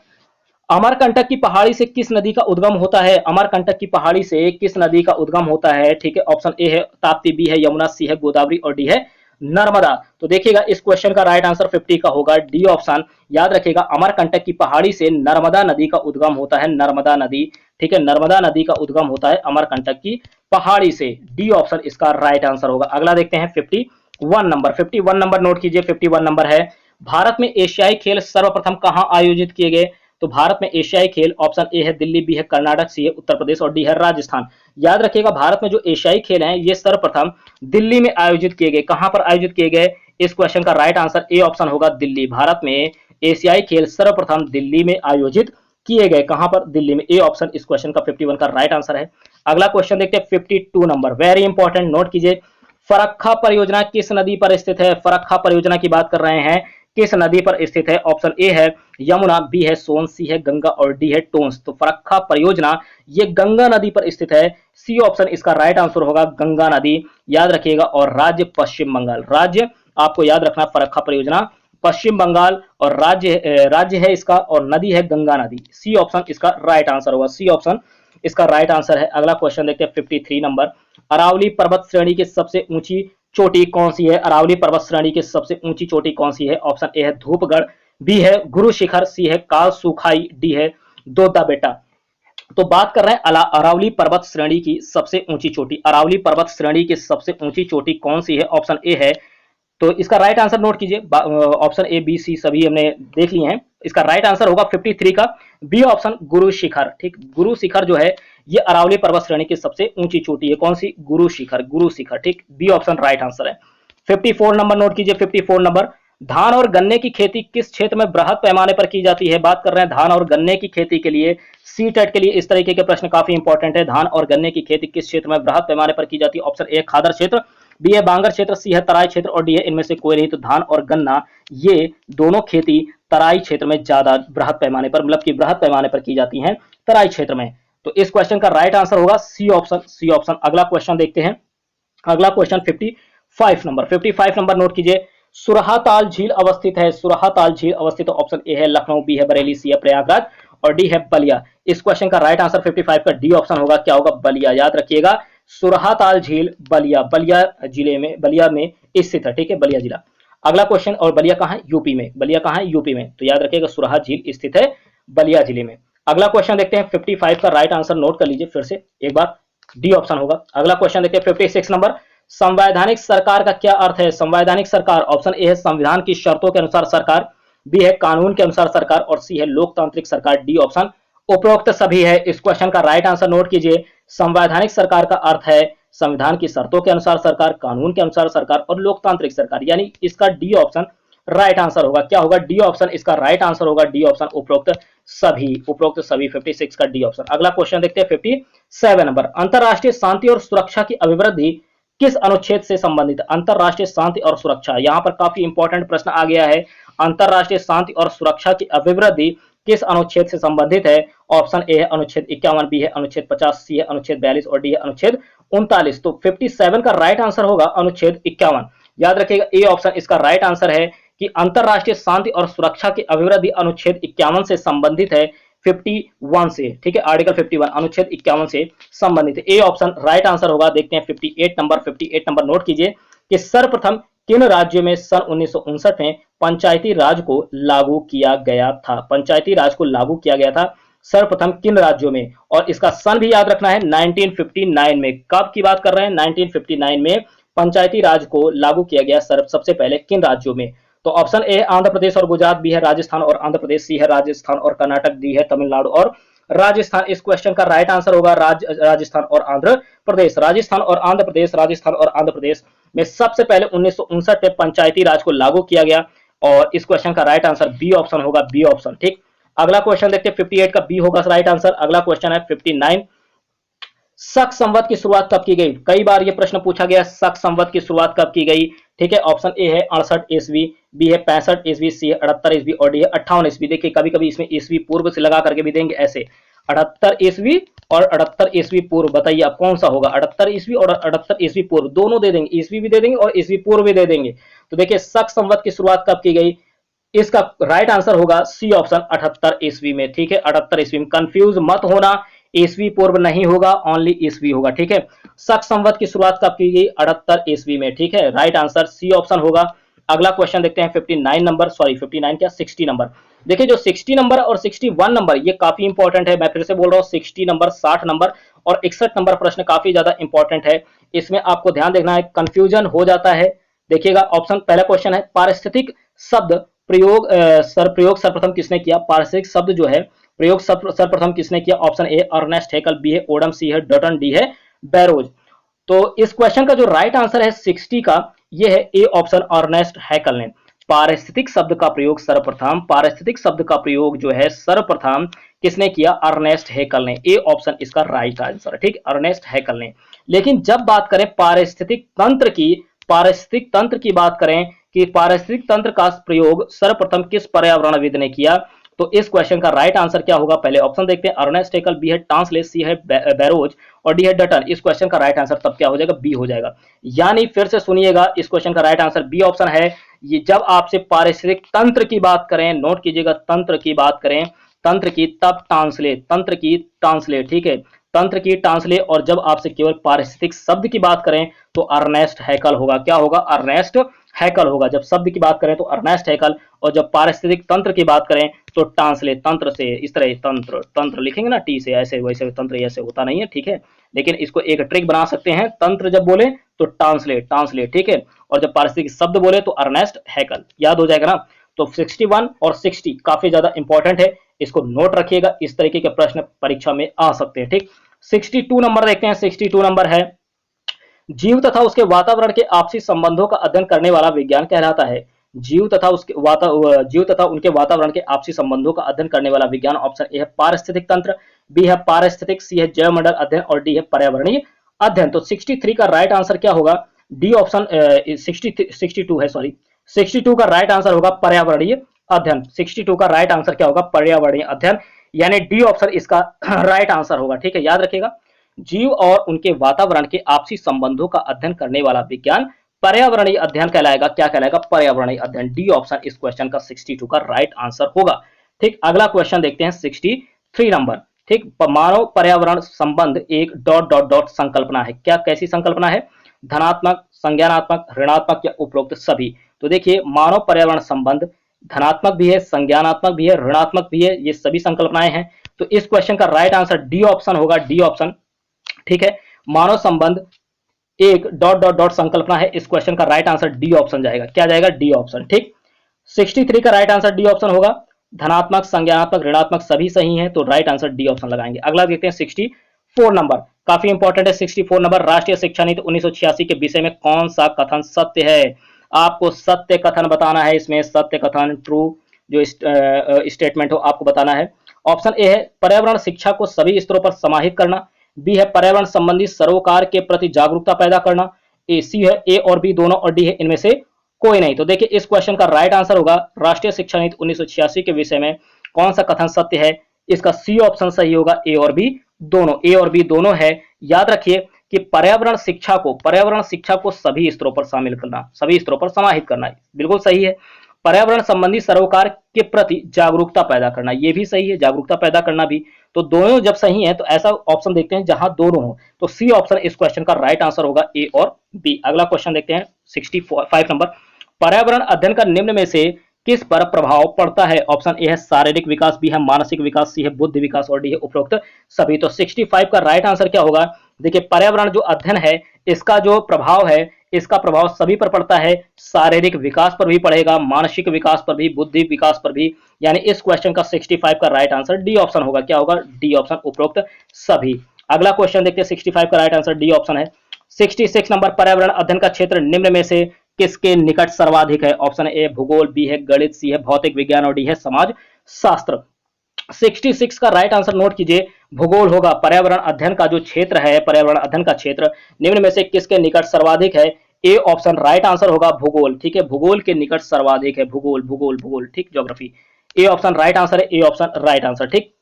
A: अमरकंटक की पहाड़ी से किस नदी का उद्गम होता है? अमरकंटक की पहाड़ी से किस नदी का उद्गम होता है? ठीक है, ऑप्शन ए है ताप्ती, बी है यमुना, सी है गोदावरी और डी है नर्मदा। तो देखिएगा इस क्वेश्चन का राइट आंसर 50 का होगा डी ऑप्शन। याद रखिएगा अमरकंटक की पहाड़ी से नर्मदा नदी का उद्गम होता है, नर्मदा नदी, ठीक है, नर्मदा नदी का उद्गम होता है अमरकंटक की पहाड़ी से। डी ऑप्शन इसका राइट आंसर होगा। अगला देखते हैं 51 नंबर, 51 नंबर नोट कीजिए। 51 नंबर है, भारत में एशियाई खेल सर्वप्रथम कहां आयोजित किए गए? तो भारत में एशियाई खेल ऑप्शन ए है दिल्ली, बी है कर्नाटक, सी है उत्तर प्रदेश और डी है राजस्थान। याद रखिएगा, भारत में जो एशियाई खेल हैं ये सर्वप्रथम दिल्ली में आयोजित किए गए। कहां पर आयोजित किए गए? इस क्वेश्चन का राइट आंसर ए ऑप्शन होगा दिल्ली। भारत में एशियाई खेल सर्वप्रथम दिल्ली में आयोजित किए गए। कहां पर? दिल्ली में। ए ऑप्शन इस क्वेश्चन का 51 का राइट आंसर है। अगला क्वेश्चन देखते हैं 52 नंबर, वेरी इंपॉर्टेंट, नोट कीजिए। फरक्का परियोजना किस नदी पर स्थित है? फरक्का परियोजना की बात कर रहे हैं, किस नदी पर स्थित है? ऑप्शन ए है यमुना, बी है सोन, सी है गंगा और डी है टोंस। तो फरक्का परियोजना ये गंगा नदी पर स्थित है। सी ऑप्शन इसका राइट आंसर होगा, गंगा नदी, याद रखिएगा। और राज्य पश्चिम बंगाल, राज्य आपको याद रखना फरक्का परियोजना पश्चिम बंगाल, और राज्य है इसका, और नदी है गंगा नदी। सी ऑप्शन इसका राइट आंसर होगा, सी ऑप्शन इसका राइट आंसर है। अगला क्वेश्चन देखते हैं 53 नंबर, अरावली पर्वत श्रेणी की सबसे ऊंची चोटी कौन सी है? अरावली पर्वत श्रेणी की सबसे ऊंची चोटी कौन सी है? ऑप्शन ए है धूपगढ़, बी है गुरु शिखर, सी है काल सुखाई, डी है दोदा बेटा। तो बात कर रहे हैं अरावली पर्वत श्रेणी की सबसे ऊंची चोटी। अरावली पर्वत श्रेणी की सबसे ऊंची चोटी कौन सी है? ऑप्शन ए है, तो इसका राइट आंसर नोट कीजिए। ऑप्शन ए बी सी सभी हमने देख लिए हैं। इसका राइट आंसर होगा 53 का बी ऑप्शन, गुरु शिखर। ठीक, गुरु शिखर जो है ये अरावली पर्वत श्रेणी की सबसे ऊंची चोटी है। कौन सी? गुरु शिखर, गुरु शिखर। ठीक, बी ऑप्शन राइट आंसर है। 54 नंबर नोट कीजिए। 54 नंबर, धान और गन्ने की खेती किस क्षेत्र में बृहद पैमाने पर की जाती है? बात कर रहे हैं धान और गन्ने की खेती के लिए, सी टेट के लिए इस तरीके के प्रश्न काफी इंपॉर्टेंट है। धान और गन्ने की खेती किस क्षेत्र में बृहद पैमाने पर की जाती है? ऑप्शन ए खादर क्षेत्र, बी है बांगर क्षेत्र, सी है तराई क्षेत्र और डी है इनमें से कोई नहीं। तो धान और गन्ना ये दोनों खेती तराई क्षेत्र में ज्यादा बृहद पैमाने पर, मतलब कि बृहद पैमाने पर की जाती हैं तराई क्षेत्र में। तो इस क्वेश्चन का राइट आंसर होगा सी ऑप्शन, सी ऑप्शन। अगला क्वेश्चन देखते हैं। अगला क्वेश्चन 55 नंबर, 55 नंबर नोट कीजिए। सुरहाताल झील अवस्थित है, सुरहाताल झील अवस्थित ऑप्शन ए है लखनऊ, बी है बरेली, सी है प्रयागराज और डी है बलिया। इस क्वेश्चन का राइट आंसर 55 का डी ऑप्शन होगा। क्या होगा? बलिया। याद रखिएगा, सुरहाताल झील बलिया, बलिया जिले में, बलिया में स्थित है। ठीक है, बलिया जिला। अगला क्वेश्चन, और बलिया कहां है? यूपी में। बलिया कहां है? यूपी में। तो याद रखिएगा सुरहा झील स्थित है बलिया जिले में। अगला क्वेश्चन देखते हैं 55 का राइट आंसर नोट कर लीजिए फिर से एक बार, डी ऑप्शन होगा। अगला क्वेश्चन देखते हैं 56 नंबर, संवैधानिक सरकार का क्या अर्थ है? संवैधानिक सरकार, ऑप्शन ए है संविधान की शर्तों के अनुसार सरकार, बी है कानून के अनुसार सरकार और सी है लोकतांत्रिक सरकार। डी ऑप्शन उपरोक्त सभी है। इस क्वेश्चन का राइट आंसर नोट कीजिए। संवैधानिक सरकार का अर्थ है संविधान की शर्तों के अनुसार सरकार, कानून के अनुसार सरकार और लोकतांत्रिक सरकार, यानी इसका डी ऑप्शन राइट आंसर होगा। क्या होगा? डी ऑप्शन इसका राइट आंसर होगा, डी ऑप्शन उपरोक्त सभी, उपरोक्त सभी 56 का डी ऑप्शन। अगला क्वेश्चन देखते हैं 57 नंबर, अंतरराष्ट्रीय शांति और सुरक्षा की अभिवृद्धि किस अनुच्छेद से संबंधित? अंतरराष्ट्रीय शांति और सुरक्षा, यहां पर काफी इंपॉर्टेंट प्रश्न आ गया है। अंतरराष्ट्रीय शांति और सुरक्षा की अभिवृद्धि किस अनुच्छेद से संबंधित है? ऑप्शन ए है अनुच्छेद 51, बी है अनुच्छेद 50, सी है अनुच्छेद 42 और डी है अनुच्छेद 39। तो 57 का राइट आंसर होगा अनुच्छेद 51। याद रखिएगा, ए ऑप्शन इसका राइट आंसर है कि अंतरराष्ट्रीय शांति और सुरक्षा की अभिवृद्धि अनुच्छेद 51 से संबंधित है। 51 से, ठीक है, आर्टिकल 51 अनुच्छेद 51 से संबंधित है। ए ऑप्शन राइट आंसर होगा। देखते हैं 58 नंबर, 58 नंबर नोट कीजिए कि सर्वप्रथम किन राज्यों में सन 1959 में पंचायती राज को लागू किया गया था? पंचायती राज को लागू किया गया था सर्वप्रथम किन राज्यों में? और इसका सन भी याद रखना है, 1959 में। कब की बात कर रहे हैं? 1959 में पंचायती राज को लागू किया गया सबसे पहले किन राज्यों में? तो ऑप्शन ए आंध्र प्रदेश और गुजरात, बी है राजस्थान और आंध्र प्रदेश, सी है राजस्थान और कर्नाटक, डी है तमिलनाडु और राजस्थान। इस क्वेश्चन का राइट आंसर होगा राजस्थान और आंध्र प्रदेश। राजस्थान और आंध्र प्रदेश, राजस्थान और आंध्र प्रदेश में सबसे पहले 1959 में पंचायती राज को लागू किया गया और इस क्वेश्चन का राइट आंसर बी ऑप्शन होगा, बी ऑप्शन। ठीक, अगला क्वेश्चन देखते हैं 58 का बी होगा राइट आंसर। अगला क्वेश्चन है 59, शक संवत की शुरुआत कब की गई? कई बार यह प्रश्न पूछा गया, शक संवत की शुरुआत कब की गई? ठीक है, ऑप्शन ए है 68 ईस्वी, बी है 65 ईस्वी, सी है 78 ईस्वी और डी है 58 ईस्वी। देखिए कभी कभी इसमें ईस्वी पूर्व से लगा करके भी देंगे, ऐसे 78 ईस्वी और 78 ईस्वी पूर्व। बताइए आप कौन सा होगा? 78 ईस्वी और 78 ईस्वी पूर्व, दोनों दे देंगे, ईस्वी भी दे देंगे और ईस्वी पूर्व भी दे देंगे। तो देखिए शक संवत की शुरुआत कब की गई? इसका राइट आंसर होगा सी ऑप्शन, 78 ईस्वी में। ठीक है, 78 ईस्वी में। कंफ्यूज मत होना, ईस्वी पूर्व नहीं होगा, ओनली ईस्वी होगा। ठीक है, शक संवत की शुरुआत कब की गई? 78 ईस्वी में। ठीक है, राइट आंसर सी ऑप्शन होगा। अगला क्वेश्चन देखते हैं 59 नंबर, सॉरी 59 क्या, 60 नंबर। देखिए जो 60 नंबर और 61 नंबर ये काफी इंपॉर्टेंट है। मैं फिर से बोल रहा हूँ, 60 नंबर, 60 नंबर और 61 नंबर प्रश्न काफी ज्यादा इंपॉर्टेंट है। इसमें आपको ध्यान देखना है, कंफ्यूजन हो जाता है। देखिएगा ऑप्शन, पहला क्वेश्चन है पारिस्थितिक शब्द प्रयोग सर्वप्रथम किसने किया? पारिस्थितिक शब्द जो है प्रयोग सर्वप्रथम किसने किया? ऑप्शन ए अर्नेस्ट हैकल, बी है ओडम, सी है डटन, डी है बैरोज। तो इस क्वेश्चन का जो राइट आंसर है 60 का, ये है ए ऑप्शन अर्नेस्ट हैकल ने। पारिस्थितिक शब्द का प्रयोग सर्वप्रथम, पारिस्थितिक शब्द का प्रयोग जो है सर्वप्रथम किसने किया? अर्नेस्ट हैकल ने। ए ऑप्शन इसका राइट आंसर है, ठीक, अर्नेस्ट हैकल ने। लेकिन जब बात करें पारिस्थितिक तंत्र की, पारिस्थितिक तंत्र की बात करें कि पारिस्थितिक तंत्र का प्रयोग सर्वप्रथम किस पर्यावरणविद ने किया, तो इस क्वेश्चन का राइट आंसर क्या होगा? पहले ऑप्शन देखते हैं, अर्नेस्ट हैकल, बी है टांसले, सी है बैरोज और डी है डटन। इस क्वेश्चन का राइट आंसर तब क्या हो जाएगा? बी हो जाएगा। यानी फिर से सुनिएगा, इस क्वेश्चन का राइट आंसर बी ऑप्शन है। ये जब आपसे पारिस्थितिक तंत्र की बात करें, नोट कीजिएगा, तंत्र की बात करें, तंत्र की, तब टांसले, तंत्र की टांसले, ठीक है, तंत्र की टांसले। और जब आपसे केवल पारिस्थितिक शब्द की बात करें तो अर्नेस्ट हैकल होगा। क्या होगा? अर्नेस्ट हैकल होगा। जब शब्द की बात करें तो अर्नेस्ट हैकल, और जब पारिस्थितिक तंत्र की बात करें तो टांसले, तंत्र से, इस तरह तंत्र, तंत्र लिखेंगे ना टी से, ऐसे वैसे तंत्र ऐसे होता नहीं है, ठीक है, लेकिन इसको एक ट्रिक बना सकते हैं, तंत्र जब बोले तो टांसले, टांसले, ठीक है, और जब पारिस्थितिक शब्द बोले तो अर्नेस्ट हैकल, याद हो जाएगा ना। तो 61 और 60 काफी ज्यादा इंपॉर्टेंट है, इसको नोट रखिएगा, इस तरीके के प्रश्न परीक्षा में आ सकते हैं, ठीक। 62 नंबर देखते हैं। 62 नंबर है, जीव तथा उसके वातावरण के आपसी संबंधों का अध्ययन करने वाला विज्ञान कहलाता है। जीव तथा उनके वातावरण के आपसी संबंधों का अध्ययन करने वाला विज्ञान, ऑप्शन ए है पारिस्थितिक तंत्र, बी है पारिस्थितिक, सी है जैवमंडल अध्ययन और डी है पर्यावरणीय अध्ययन। तो 63 का राइट आंसर क्या होगा? डी ऑप्शन, 62 है, सॉरी, 62 का राइट आंसर होगा पर्यावरणीय अध्ययन। 62 का राइट आंसर क्या होगा? पर्यावरणीय अध्ययन, यानी डी ऑप्शन इसका राइट आंसर होगा, ठीक है, याद रखिएगा। जीव और उनके वातावरण के आपसी संबंधों का अध्ययन करने वाला विज्ञान पर्यावरणीय अध्ययन कहलाएगा। क्या कहलाएगा? पर्यावरणीय अध्ययन। डी ऑप्शन इस क्वेश्चन का 62 का राइट आंसर होगा, ठीक। अगला क्वेश्चन देखते हैं 63 नंबर, ठीक। मानव पर्यावरण संबंध एक डॉट डॉट डॉट संकल्पना है। क्या, कैसी संकल्पना है? धनात्मक, संज्ञानात्मक, ऋणात्मक या उपरोक्त सभी। तो देखिए, मानव पर्यावरण संबंध धनात्मक भी है, संज्ञानात्मक भी है, ऋणात्मक भी है, ये सभी संकल्पनाएं हैं। तो इस क्वेश्चन का राइट आंसर डी ऑप्शन होगा, डी ऑप्शन, ठीक है। मानव संबंध एक डॉट डॉट डॉट संकल्पना है, इस क्वेश्चन का राइट आंसर डी ऑप्शन जाएगा। क्या जाएगा? डी ऑप्शन, ठीक। 63 का राइट आंसर डी ऑप्शन होगा। धनात्मक, संज्ञानात्मक, ऋणात्मक सभी सही हैं, तो राइट आंसर डी ऑप्शन लगाएंगे। अगला देखते हैं 64 नंबर, काफी इंपॉर्टेंट है। 64 नंबर, राष्ट्रीय शिक्षा नीति 1986 के विषय में कौन सा कथन सत्य है? आपको सत्य कथन बताना है, इसमें सत्य कथन, ट्रू जो स्टेटमेंट हो आपको बताना है। ऑप्शन ए है पर्यावरण शिक्षा को सभी स्तरों पर समाहित करना, बी है पर्यावरण संबंधी सरोकार के प्रति जागरूकता पैदा करना, सी है ए और बी दोनों, और डी है इनमें से कोई नहीं। तो देखिए, इस क्वेश्चन का राइट आंसर होगा राष्ट्रीय शिक्षा नीति 1986 के विषय में कौन सा कथन सत्य है? इसका सी ऑप्शन सही होगा, ए और बी दोनों, ए और बी दोनों है। याद रखिए कि पर्यावरण शिक्षा को सभी स्तरों पर शामिल करना, सभी स्तरों पर समाहित करना, बिल्कुल सही है। पर्यावरण संबंधी सरोकार के प्रति जागरूकता पैदा करना, ये भी सही है, जागरूकता पैदा करना भी। तो दोनों जब सही है तो ऐसा ऑप्शन देखते हैं जहां दोनों हो, तो सी ऑप्शन इस क्वेश्चन का राइट आंसर होगा, ए और बी। अगला क्वेश्चन देखते हैं 65 नंबर, पर्यावरण अध्ययन का निम्न में से किस पर प्रभाव पड़ता है? ऑप्शन ए है शारीरिक विकास, बी है मानसिक विकास, सी है बुद्धि विकास और डी है उपरोक्त सभी। तो 65 का राइट आंसर क्या होगा? देखिए, पर्यावरण जो अध्ययन है इसका जो प्रभाव है, इसका प्रभाव सभी पर पड़ता है, शारीरिक विकास पर भी पड़ेगा, मानसिक विकास पर भी, बुद्धि विकास पर भी, यानी इस क्वेश्चन का 65 का राइट आंसर डी ऑप्शन होगा। क्या होगा? डी ऑप्शन, उपरोक्त सभी। अगला क्वेश्चन देखते हैं, 65 का राइट आंसर डी ऑप्शन है। 66 नंबर, पर्यावरण अध्ययन का क्षेत्र निम्न में से किसके निकट सर्वाधिक है? ऑप्शन ए भूगोल, बी है गणित, सी है भौतिक विज्ञान और डी है समाज शास्त्र। 66 का राइट आंसर नोट कीजिए, भूगोल होगा। पर्यावरण अध्ययन का जो क्षेत्र है, पर्यावरण अध्ययन का क्षेत्र निम्न में से किसके निकट सर्वाधिक है? ए ऑप्शन राइट आंसर होगा, भूगोल, ठीक है, भूगोल के निकट सर्वाधिक है, भूगोल, भूगोल, भूगोल, ठीक, ज्योग्राफी। ए ऑप्शन राइट आंसर है, ए ऑप्शन राइट आंसर, ठीक,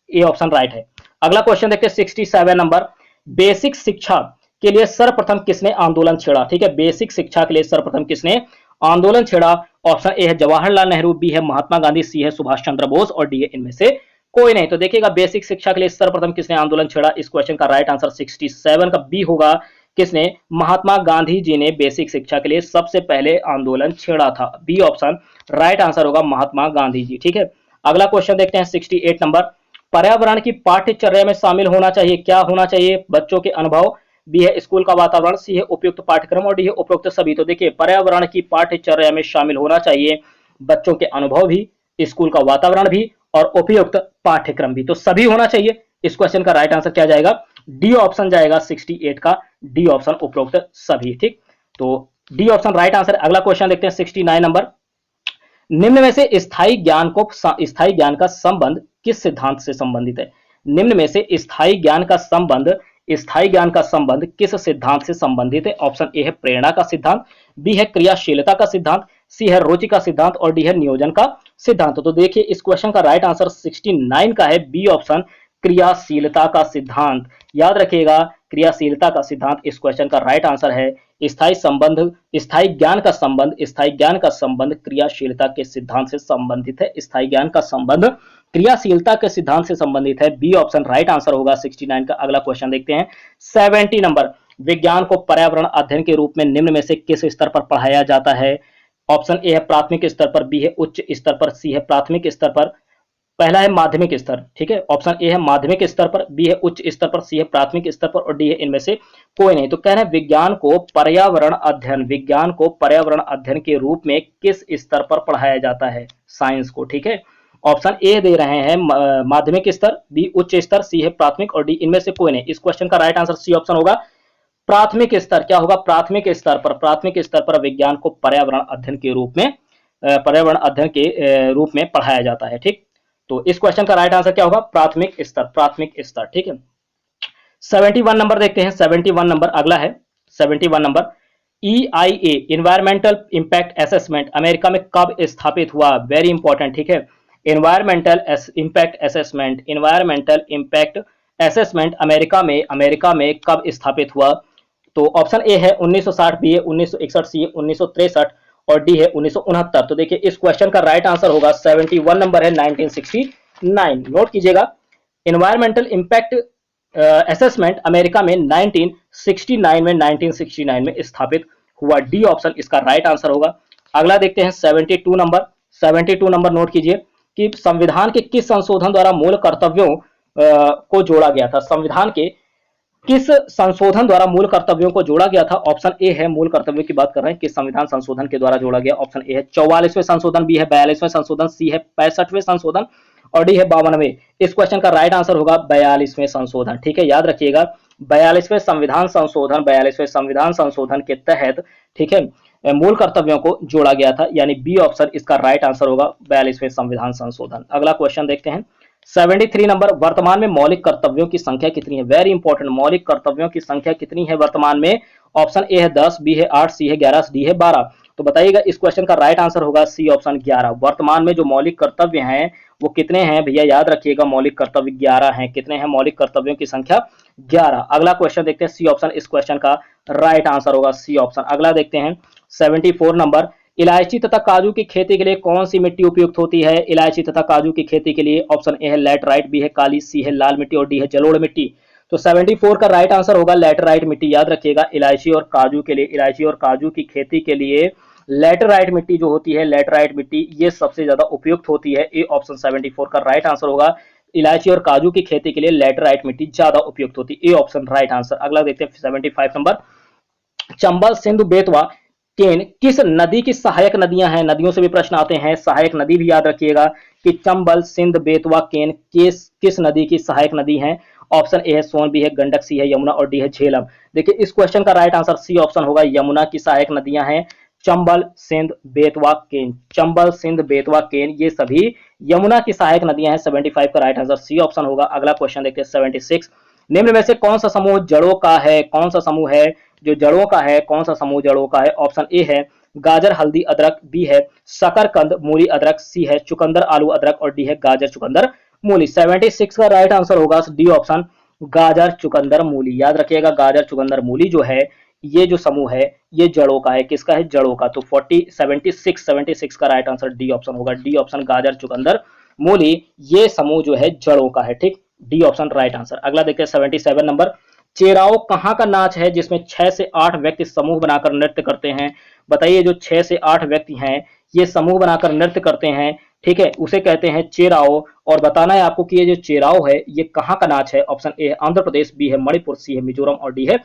A: ए ऑप्शन राइट है। अगला क्वेश्चन देखते हैं 67 नंबर, बेसिक शिक्षा के लिए सर्वप्रथम किसने आंदोलन छेड़ा? ठीक है, बेसिक शिक्षा के लिए सर्वप्रथम किसने आंदोलन छेड़ा? ऑप्शन ए है जवाहरलाल नेहरू, बी है महात्मा गांधी, सी है सुभाष चंद्र बोस और डी है इनमें से कोई नहीं। तो देखिएगा, बेसिक शिक्षा के लिए सर्वप्रथम किसने आंदोलन छेड़ा? इस क्वेश्चन का राइट आंसर 67 का बी होगा। किसने? महात्मा गांधी जी ने बेसिक शिक्षा के लिए सबसे पहले आंदोलन छेड़ा था। बी ऑप्शन राइट आंसर होगा, महात्मा गांधी जी, ठीक है। अगला क्वेश्चन देखते हैं 68 नंबर, पर्यावरण की पाठ्यचर्या में शामिल होना चाहिए, क्या होना चाहिए? बच्चों के अनुभव, बी है स्कूल का वातावरण, सी है उपयुक्त पाठ्यक्रम और डी है उपयुक्त सभी। तो देखिए पर्यावरण की पाठ्यचर्या में शामिल होना चाहिए बच्चों के अनुभव भी, स्कूल का वातावरण भी और उपयुक्त पाठ्यक्रम भी, तो सभी होना चाहिए। इस क्वेश्चन का राइट आंसर क्या जाएगा, डी ऑप्शन जाएगा 68 का, डी ऑप्शन उपयुक्त सभी। ठीक, तो डी ऑप्शन राइट आंसर। अगला क्वेश्चन देखते हैं 69 नंबर। निम्न में से स्थायी ज्ञान का संबंध किस सिद्धांत से संबंधित है। निम्न में से स्थायी ज्ञान का संबंध किस सिद्धांत से संबंधित है। ऑप्शन ए है प्रेरणा का सिद्धांत, बी है क्रियाशीलता का सिद्धांत, सी है रुचि का सिद्धांत और डी है नियोजन का सिद्धांत। तो देखिए इस क्वेश्चन का राइट आंसर 69 का है, बी ऑप्शन क्रियाशीलता का सिद्धांत। याद रखिएगा क्रियाशीलता का सिद्धांत इस क्वेश्चन का राइट आंसर है। स्थायी ज्ञान का संबंध क्रियाशीलता के सिद्धांत से संबंधित है। स्थायी ज्ञान का संबंध क्रियाशीलता के सिद्धांत से संबंधित है, बी ऑप्शन राइट आंसर होगा 69 का। अगला क्वेश्चन देखते हैं 70 नंबर। विज्ञान को पर्यावरण अध्ययन के रूप में निम्न में से किस स्तर पर पढ़ाया जाता है। ऑप्शन ए है प्राथमिक स्तर पर, बी है उच्च स्तर पर, सी है प्राथमिक स्तर पर, पहला है माध्यमिक स्तर। ठीक है, ऑप्शन ए है माध्यमिक स्तर पर, बी है उच्च स्तर पर, सी है प्राथमिक स्तर पर और डी है इनमें से कोई नहीं। तो कह रहे हैं विज्ञान को पर्यावरण अध्ययन के रूप में किस स्तर पर पढ़ाया जाता है, साइंस को। ठीक है, ऑप्शन ए दे रहे हैं माध्यमिक स्तर, बी उच्च स्तर, सी है प्राथमिक और डी इनमें से कोई नहीं। इस क्वेश्चन का राइट आंसर सी ऑप्शन होगा, प्राथमिक स्तर। क्या होगा, प्राथमिक स्तर पर विज्ञान को पर्यावरण अध्ययन के रूप में पढ़ाया जाता है। ठीक, तो इस क्वेश्चन का राइट आंसर क्या होगा, प्राथमिक स्तर। ठीक है, 71 नंबर देखते हैं। 71 नंबर अगला है 71 number. EIA environmental impact assessment America में कब स्थापित हुआ, वेरी इंपॉर्टेंट। ठीक है, इन्वायरमेंटल इंपैक्ट असेसमेंट अमेरिका में कब स्थापित हुआ। तो ऑप्शन ए है 1960, बी है 1961, सी है 1963 और डी है 1969। तो देखिए इस क्वेश्चन का राइट आंसर होगा 71 नंबर है 1969। नोट कीजिएगा, इन्वायरमेंटल इंपैक्ट असेसमेंट अमेरिका में 1969 में स्थापित हुआ, डी ऑप्शन इसका राइट आंसर होगा। अगला देखते हैं 72 नंबर। 72 नंबर नोट कीजिए कि संविधान के किस संशोधन द्वारा मूल कर्तव्यों को जोड़ा गया था। संविधान के किस संशोधन द्वारा मूल कर्तव्यों को जोड़ा गया था। ऑप्शन ए है, मूल कर्तव्यों की बात कर रहे हैं, किस संविधान संशोधन के द्वारा जोड़ा गया। ऑप्शन ए है 44वें संशोधन, बी है 42वें संशोधन, सी है 65वें संशोधन और डी है 52वें। इस क्वेश्चन का राइट आंसर होगा 42वें संशोधन। ठीक है, याद रखिएगा 42वें संविधान संशोधन के तहत, ठीक है, मूल कर्तव्यों को जोड़ा गया था, यानी बी ऑप्शन इसका राइट आंसर होगा 42वें संविधान संशोधन। अगला क्वेश्चन देखते हैं 73 नंबर। वर्तमान में मौलिक कर्तव्यों की संख्या कितनी है, वेरी इंपॉर्टेंट। मौलिक कर्तव्यों की संख्या कितनी है वर्तमान में। ऑप्शन ए है 10, बी है 8, सी है 11, डी है 12। तो बताइएगा इस क्वेश्चन का राइट आंसर होगा सी ऑप्शन 11। वर्तमान में जो मौलिक कर्तव्य हैं वो कितने हैं भैया, याद रखिएगा मौलिक कर्तव्य 11 हैं। कितने हैं मौलिक कर्तव्यों की संख्या, 11। अगला क्वेश्चन देखते हैं, सी ऑप्शन इस क्वेश्चन का राइट आंसर होगा, सी ऑप्शन। अगला देखते हैं 74 नंबर। इलायची तथा काजू की खेती के लिए कौन सी मिट्टी उपयुक्त होती है। इलायची तथा काजू की खेती के लिए ऑप्शन ए है लैटराइट, बी है काली, सी है लाल मिट्टी और डी है जलोढ़ मिट्टी। तो 74 का राइट आंसर होगा लैटराइट मिट्टी। याद रखिएगा इलायची और काजू की खेती के लिए लैटराइट मिट्टी जो होती है, लैटराइट मिट्टी ये सबसे ज्यादा उपयुक्त होती है। ए ऑप्शन 74 का राइट आंसर होगा, इलायची और काजू की खेती के लिए लैटराइट मिट्टी ज्यादा उपयुक्त होती है, ए ऑप्शन राइट आंसर। अगला देखते हैं 75 नंबर। चंबल, सिंधु, बेतवा, केन किस नदी की सहायक नदियां हैं। नदियों से भी प्रश्न आते हैं, सहायक नदी भी याद रखिएगा कि चंबल, सिंध, बेतवा, केन किस नदी की सहायक नदी हैं। ऑप्शन ए है सोन, बी है गंडक, सी है यमुना और डी है झेलम। देखिए इस क्वेश्चन का राइट आंसर सी ऑप्शन होगा, यमुना की सहायक नदियां हैं चंबल, सिंध, बेतवा, केन। चंबल, सिंध, बेतवा, केन ये सभी यमुना की सहायक नदियां हैं। 75 का राइट आंसर सी ऑप्शन होगा। अगला क्वेश्चन देखते हैं 76। निम्न में से कौन सा समूह जड़ों का है, कौन सा समूह है जो जड़ों का है, कौन सा समूह जड़ों का है। ऑप्शन ए है गाजर, हल्दी, अदरक, बी है शकरकंद, मूली, अदरक, सी है चुकंदर, आलू, अदरक और डी है गाजर, चुकंदर, मूली। 76 का राइट आंसर होगा डी ऑप्शन गाजर, चुकंदर, मूली। याद रखिएगा गाजर, चुकंदर, मूली जो है ये जो समूह है ये जड़ों का है। किसका है, जड़ों का। तो 76 का राइट आंसर डी ऑप्शन होगा, डी ऑप्शन गाजर, चुकंदर, मूली ये समूह जो है जड़ों का है। ठीक, डी ऑप्शन राइट आंसर। अगला देखते हैं 77 नंबर। चेराओ कहाँ का नाच है जिसमें 6 से 8 व्यक्ति समूह बनाकर नृत्य करते हैं। बताइए जो 6 से 8 व्यक्ति हैं ये समूह बनाकर नृत्य करते हैं, ठीक है, उसे कहते हैं चेराओ। और बताना है आपको कि ये जो चेराओ है ये कहाँ का नाच है। ऑप्शन ए है आंध्र प्रदेश, बी है मणिपुर, सी है मिजोरम और डी है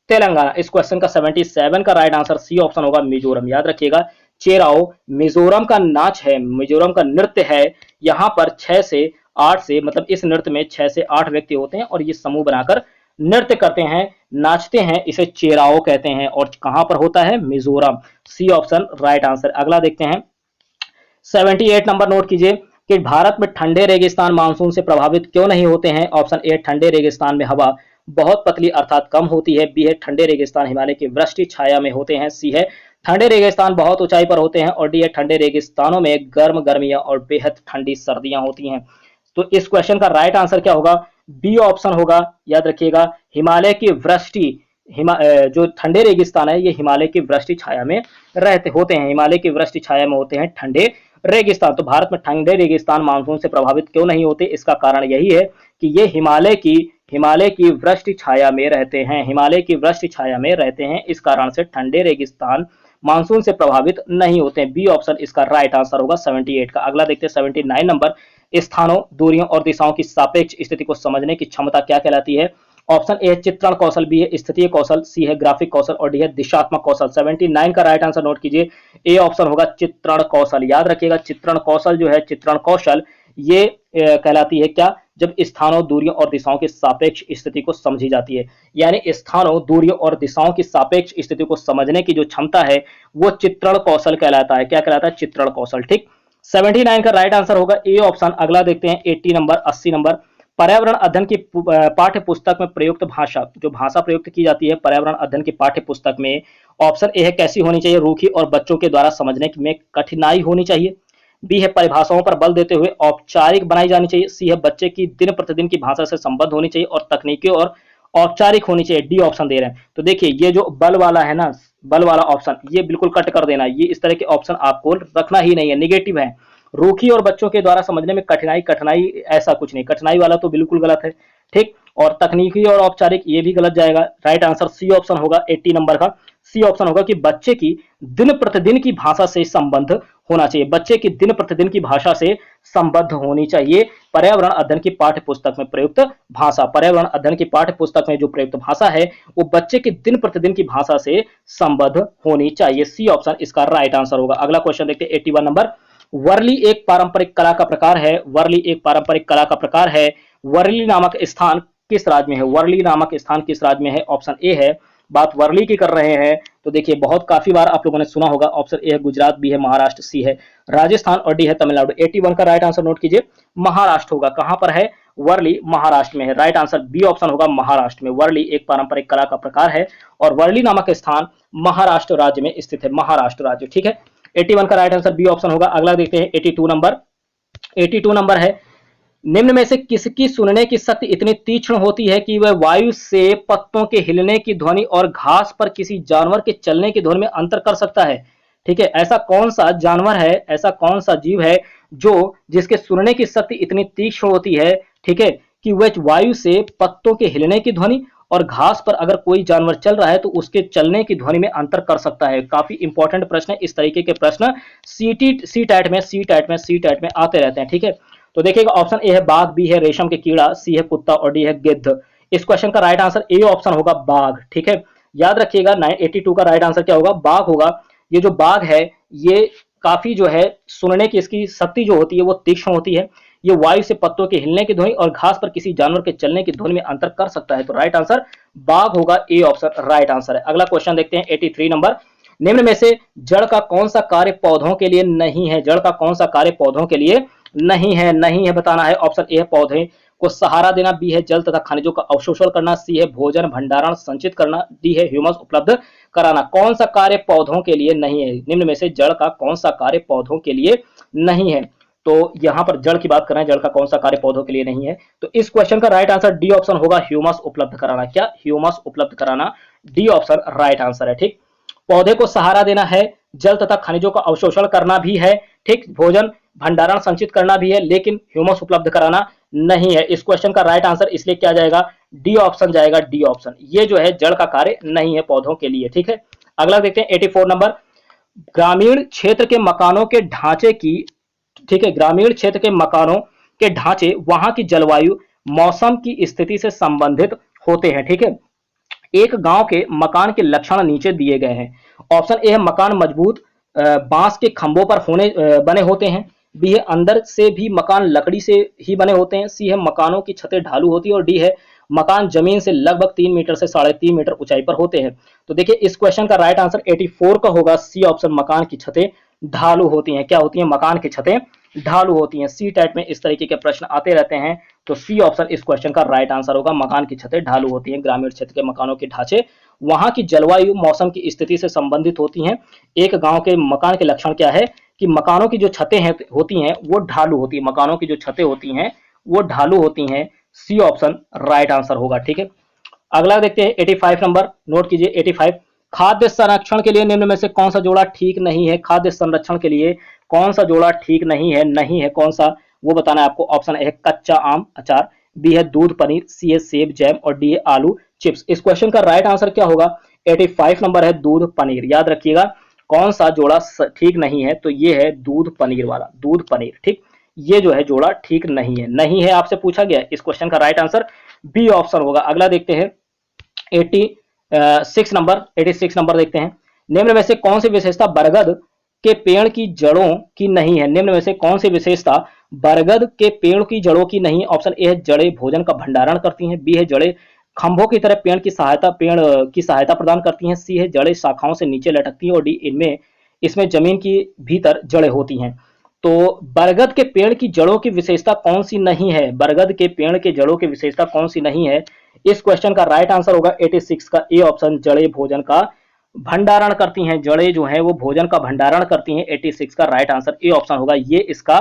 A: तेलंगाना। इस क्वेश्चन का 77 का राइट आंसर सी ऑप्शन होगा मिजोरम। याद रखिएगा, चेराओ मिजोरम का नाच है, मिजोरम का नृत्य है। यहाँ पर 6 से 8 से मतलब इस नृत्य में 6 से 8 व्यक्ति होते हैं और ये समूह बनाकर नृत्य करते हैं, नाचते हैं, इसे चेराओ कहते हैं। और कहां पर होता है? Mizoram. C option right answer. अगला देखते हैं 78 नंबर, नोट कीजिए कि भारत में ठंडे रेगिस्तान मानसून से प्रभावित क्यों नहीं होते हैं। ऑप्शन ए, ठंडे रेगिस्तान में हवा बहुत पतली अर्थात कम होती है। बी है, ठंडे रेगिस्तान हिमालय की वृष्टि छाया में होते हैं। सी है, ठंडे रेगिस्तान बहुत ऊंचाई पर होते हैं। और डी है, ठंडे रेगिस्तानों में गर्म गर्मियां और बेहद ठंडी सर्दियां होती हैं। तो इस क्वेश्चन का राइट आंसर क्या होगा? बी ऑप्शन होगा। याद रखिएगा, हिमालय की वृष्टि, जो ठंडे रेगिस्तान है ये हिमालय की वृष्टि छाया में रहते होते हैं, हिमालय की वृष्टि छाया में होते हैं ठंडे रेगिस्तान। तो भारत में ठंडे रेगिस्तान मानसून से प्रभावित क्यों नहीं होते? इसका कारण यही है कि ये हिमालय की वृष्टि छाया में रहते हैं, हिमालय की वृष्टि छाया में रहते हैं। इस कारण से ठंडे रेगिस्तान मानसून से प्रभावित नहीं होते हैं। बी ऑप्शन इसका राइट आंसर होगा 78 का। अगला देखते हैं 79 नंबर, स्थानों, दूरियों और दिशाओं की सापेक्ष स्थिति को समझने की क्षमता क्या कहलाती है? ऑप्शन ए चित्रण कौशल, बी है स्थितीय कौशल, सी है ग्राफिक कौशल और डी है दिशात्मक कौशल। 79 का राइट आंसर नोट कीजिए, ए ऑप्शन होगा चित्रण कौशल। याद रखिएगा, चित्रण कौशल जो है, चित्रण कौशल ये कहलाती है क्या? जब स्थानों, दूरियों और दिशाओं की सापेक्ष स्थिति को समझी जाती है। यानी स्थानों, दूरियों और दिशाओं की सापेक्ष स्थिति को समझने की जो क्षमता है वो चित्रण कौशल कहलाता है। क्या कहलाता है? चित्रण कौशल। ठीक, 79 का राइट आंसर होगा ए ऑप्शन। अगला देखते हैं 80 नंबर, 80 नंबर, पर्यावरण अध्ययन की पाठ्य पुस्तक में प्रयुक्त भाषा, जो भाषा प्रयुक्त की जाती है पर्यावरण अध्ययन की पाठ्य पुस्तक में, ऑप्शन ए है कैसी होनी चाहिए? रूखी और बच्चों के द्वारा समझने में कठिनाई होनी चाहिए। बी है परिभाषाओं पर बल देते हुए औपचारिक बनाई जानी चाहिए। सी है बच्चे की दिन प्रतिदिन की भाषा से संबद्ध होनी चाहिए और तकनीकी और औपचारिक होनी चाहिए। डी ऑप्शन दे रहे हैं। तो देखिए, ये जो बल वाला है ना, बल वाला ऑप्शन, ये बिल्कुल कट कर देना। ये इस तरह के ऑप्शन आपको रखना ही नहीं है, निगेटिव है। रूखी और बच्चों के द्वारा समझने में कठिनाई, कठिनाई ऐसा कुछ नहीं, कठिनाई वाला तो बिल्कुल गलत है। ठीक, और तकनीकी और औपचारिक ये भी गलत जाएगा। राइट आंसर सी ऑप्शन होगा 80 नंबर का। सी ऑप्शन होगा कि बच्चे की दिन प्रतिदिन की भाषा से संबंध होना चाहिए, बच्चे की दिन प्रतिदिन की भाषा से संबद्ध होनी चाहिए पर्यावरण अध्ययन की पाठ्य पुस्तक में प्रयुक्त भाषा। पर्यावरण अध्ययन की पाठ्य पुस्तक में जो प्रयुक्त भाषा है वो बच्चे की दिन प्रतिदिन की भाषा से संबद्ध होनी चाहिए। सी ऑप्शन इसका राइट आंसर होगा। अगला क्वेश्चन देखते हैं 81 नंबर, वर्ली एक पारंपरिक कला का प्रकार है। वर्ली एक पारंपरिक कला का प्रकार है। वर्ली नामक स्थान किस राज्य में है? वर्ली नामक स्थान किस राज्य में है? ऑप्शन ए है, बात वर्ली की कर रहे हैं तो देखिए बहुत काफी बार आप लोगों ने सुना होगा। ऑप्शन ए है गुजरात, बी है महाराष्ट्र, सी है राजस्थान और डी है तमिलनाडु। 81 का राइट आंसर नोट कीजिए, महाराष्ट्र होगा। कहां पर है? वर्ली महाराष्ट्र में है। राइट आंसर बी ऑप्शन होगा, महाराष्ट्र में। वर्ली एक पारंपरिक कला का प्रकार है और वर्ली नामक स्थान महाराष्ट्र राज्य में स्थित है, महाराष्ट्र राज्य। ठीक है, 81 का राइट आंसर बी ऑप्शन होगा। अगला देखते हैं 82 नंबर। 82 नंबर है, निम्न में से किसकी सुनने की शक्ति इतनी तीक्ष्ण होती है कि वह वायु से पत्तों के हिलने की ध्वनि और घास पर किसी जानवर के चलने की ध्वनि में अंतर कर सकता है? ठीक है, ऐसा कौन सा जानवर है, ऐसा कौन सा जीव है जो जिसके सुनने की शक्ति इतनी तीक्ष्ण होती है, ठीक है, कि वह वायु से पत्तों के हिलने की ध्वनि और घास पर अगर कोई जानवर चल रहा है तो उसके चलने की ध्वनि में अंतर कर सकता है? काफी इंपॉर्टेंट प्रश्न है। इस तरीके के प्रश्न सी टैट में आते रहते हैं। ठीक है, तो देखिएगा, ऑप्शन ए है बाघ, बी है रेशम के कीड़ा, सी है कुत्ता और डी है गिद्ध। इस क्वेश्चन का राइट आंसर ए ऑप्शन होगा, बाघ। ठीक है, याद रखिएगा 82 का राइट आंसर क्या होगा? बाघ होगा। ये जो बाघ है ये काफी जो है सुनने की इसकी शक्ति जो होती है वो तीक्ष्ण होती है। ये वायु से पत्तों के हिलने की ध्वनि और घास पर किसी जानवर के चलने की ध्वनि में अंतर कर सकता है। तो राइट आंसर बाघ होगा, ए ऑप्शन राइट आंसर है। अगला क्वेश्चन देखते हैं 83 नंबर, निम्न में से जड़ का कौन सा कार्य पौधों के लिए नहीं है? जड़ का कौन सा कार्य पौधों के लिए नहीं है? नहीं है बताना है। ऑप्शन ए है पौधे को सहारा देना, बी है जल तथा खनिजों का अवशोषण करना, सी है भोजन भंडारण संचित करना, डी है ह्यूमस उपलब्ध कराना। कौन सा कार्य पौधों के लिए नहीं है? निम्न में से जड़ का कौन सा कार्य पौधों के लिए नहीं है? तो यहां पर जड़ की बात कर रहे हैं, जड़ का कौन सा कार्य पौधों के लिए नहीं है? तो इस क्वेश्चन का राइट आंसर डी ऑप्शन होगा, ह्यूमस उपलब्ध कराना। क्या? ह्यूमस उपलब्ध कराना, डी ऑप्शन राइट आंसर है। ठीक, पौधे को सहारा देना है, जल तथा खनिजों का अवशोषण करना भी है, ठीक, भोजन भंडारण संचित करना भी है, लेकिन ह्यूमस उपलब्ध कराना नहीं है। इस क्वेश्चन का राइट आंसर इसलिए क्या जाएगा? डी ऑप्शन जाएगा, डी ऑप्शन। ये जो है जड़ का कार्य नहीं है पौधों के लिए। ठीक है, अगला देखते हैं 84 नंबर, ग्रामीण क्षेत्र के मकानों के ढांचे की, ठीक है, ग्रामीण क्षेत्र के मकानों के ढांचे वहां की जलवायु, मौसम की स्थिति से संबंधित होते हैं। ठीक है, एक गांव के मकान के लक्षण नीचे दिए गए हैं। ऑप्शन ए है मकान मजबूत बांस के खंभों पर बने होते हैं। बी है अंदर से भी मकान लकड़ी से ही बने होते हैं। सी है मकानों की छतें ढालू होती है और डी है मकान जमीन से लगभग 3 मीटर से 3.5 मीटर ऊंचाई पर होते हैं। तो देखिए इस क्वेश्चन का राइट आंसर 84 का होगा सी ऑप्शन, मकान की छतें ढालू होती हैं। क्या होती हैं? मकान की छतें ढालू होती हैं। सी टाइप में इस तरीके के प्रश्न आते रहते हैं, तो सी ऑप्शन इस क्वेश्चन का राइट आंसर होगा। मकान की छतें ढालू होती हैं। ग्रामीण क्षेत्र के मकानों के ढांचे वहां की जलवायु मौसम की स्थिति से संबंधित होती हैं। एक गांव के मकान के लक्षण क्या है कि मकानों की जो छतें हैं होती हैं वो ढालू होती है। मकानों की जो छतें होती हैं वो ढालू होती हैं। सी ऑप्शन राइट आंसर होगा। ठीक है, अगला देखते हैं 85 नंबर, नोट कीजिए 85। खाद्य संरक्षण के लिए निम्न में से कौन सा जोड़ा ठीक नहीं है? खाद्य संरक्षण के लिए कौन सा जोड़ा ठीक नहीं है कौन सा, वो बताना है आपको। ऑप्शन ए है कच्चा आम अचार, बी है दूध पनीर, सी है सेब जैम और डी है आलू चिप्स। इस क्वेश्चन का राइट आंसर क्या होगा? 85 नंबर है दूध पनीर। याद रखिएगा कौन सा जोड़ा ठीक नहीं है, तो ये है दूध पनीर वाला, दूध पनीर। ठीक, ये जो है जोड़ा ठीक नहीं है आपसे पूछा गया। इस क्वेश्चन का राइट आंसर बी ऑप्शन होगा। अगला देखते हैं 86 नंबर देखते हैं। निम्न में से कौन सी विशेषता बरगद के पेड़ की जड़ों की नहीं है? निम्न में से कौन सी विशेषता बरगद के पेड़ की जड़ों की नहीं? ऑप्शन ए है जड़ें भोजन का भंडारण करती हैं, बी है जड़ें खंभों की तरह पेड़ की सहायता प्रदान करती हैं, सी है जड़ें शाखाओं से नीचे लटकती हैं और डी इसमें जमीन की भीतर जड़ें होती हैं। तो बरगद के पेड़ की जड़ों की विशेषता कौन सी नहीं है? बरगद के पेड़ के जड़ों की विशेषता कौन सी नहीं है? इस क्वेश्चन का राइट आंसर होगा 86 का ए ऑप्शन, जड़ें भोजन का भंडारण करती हैं। जड़ें जो है वो भोजन का भंडारण करती हैं। 86 का राइट आंसर ए ऑप्शन होगा। ये इसका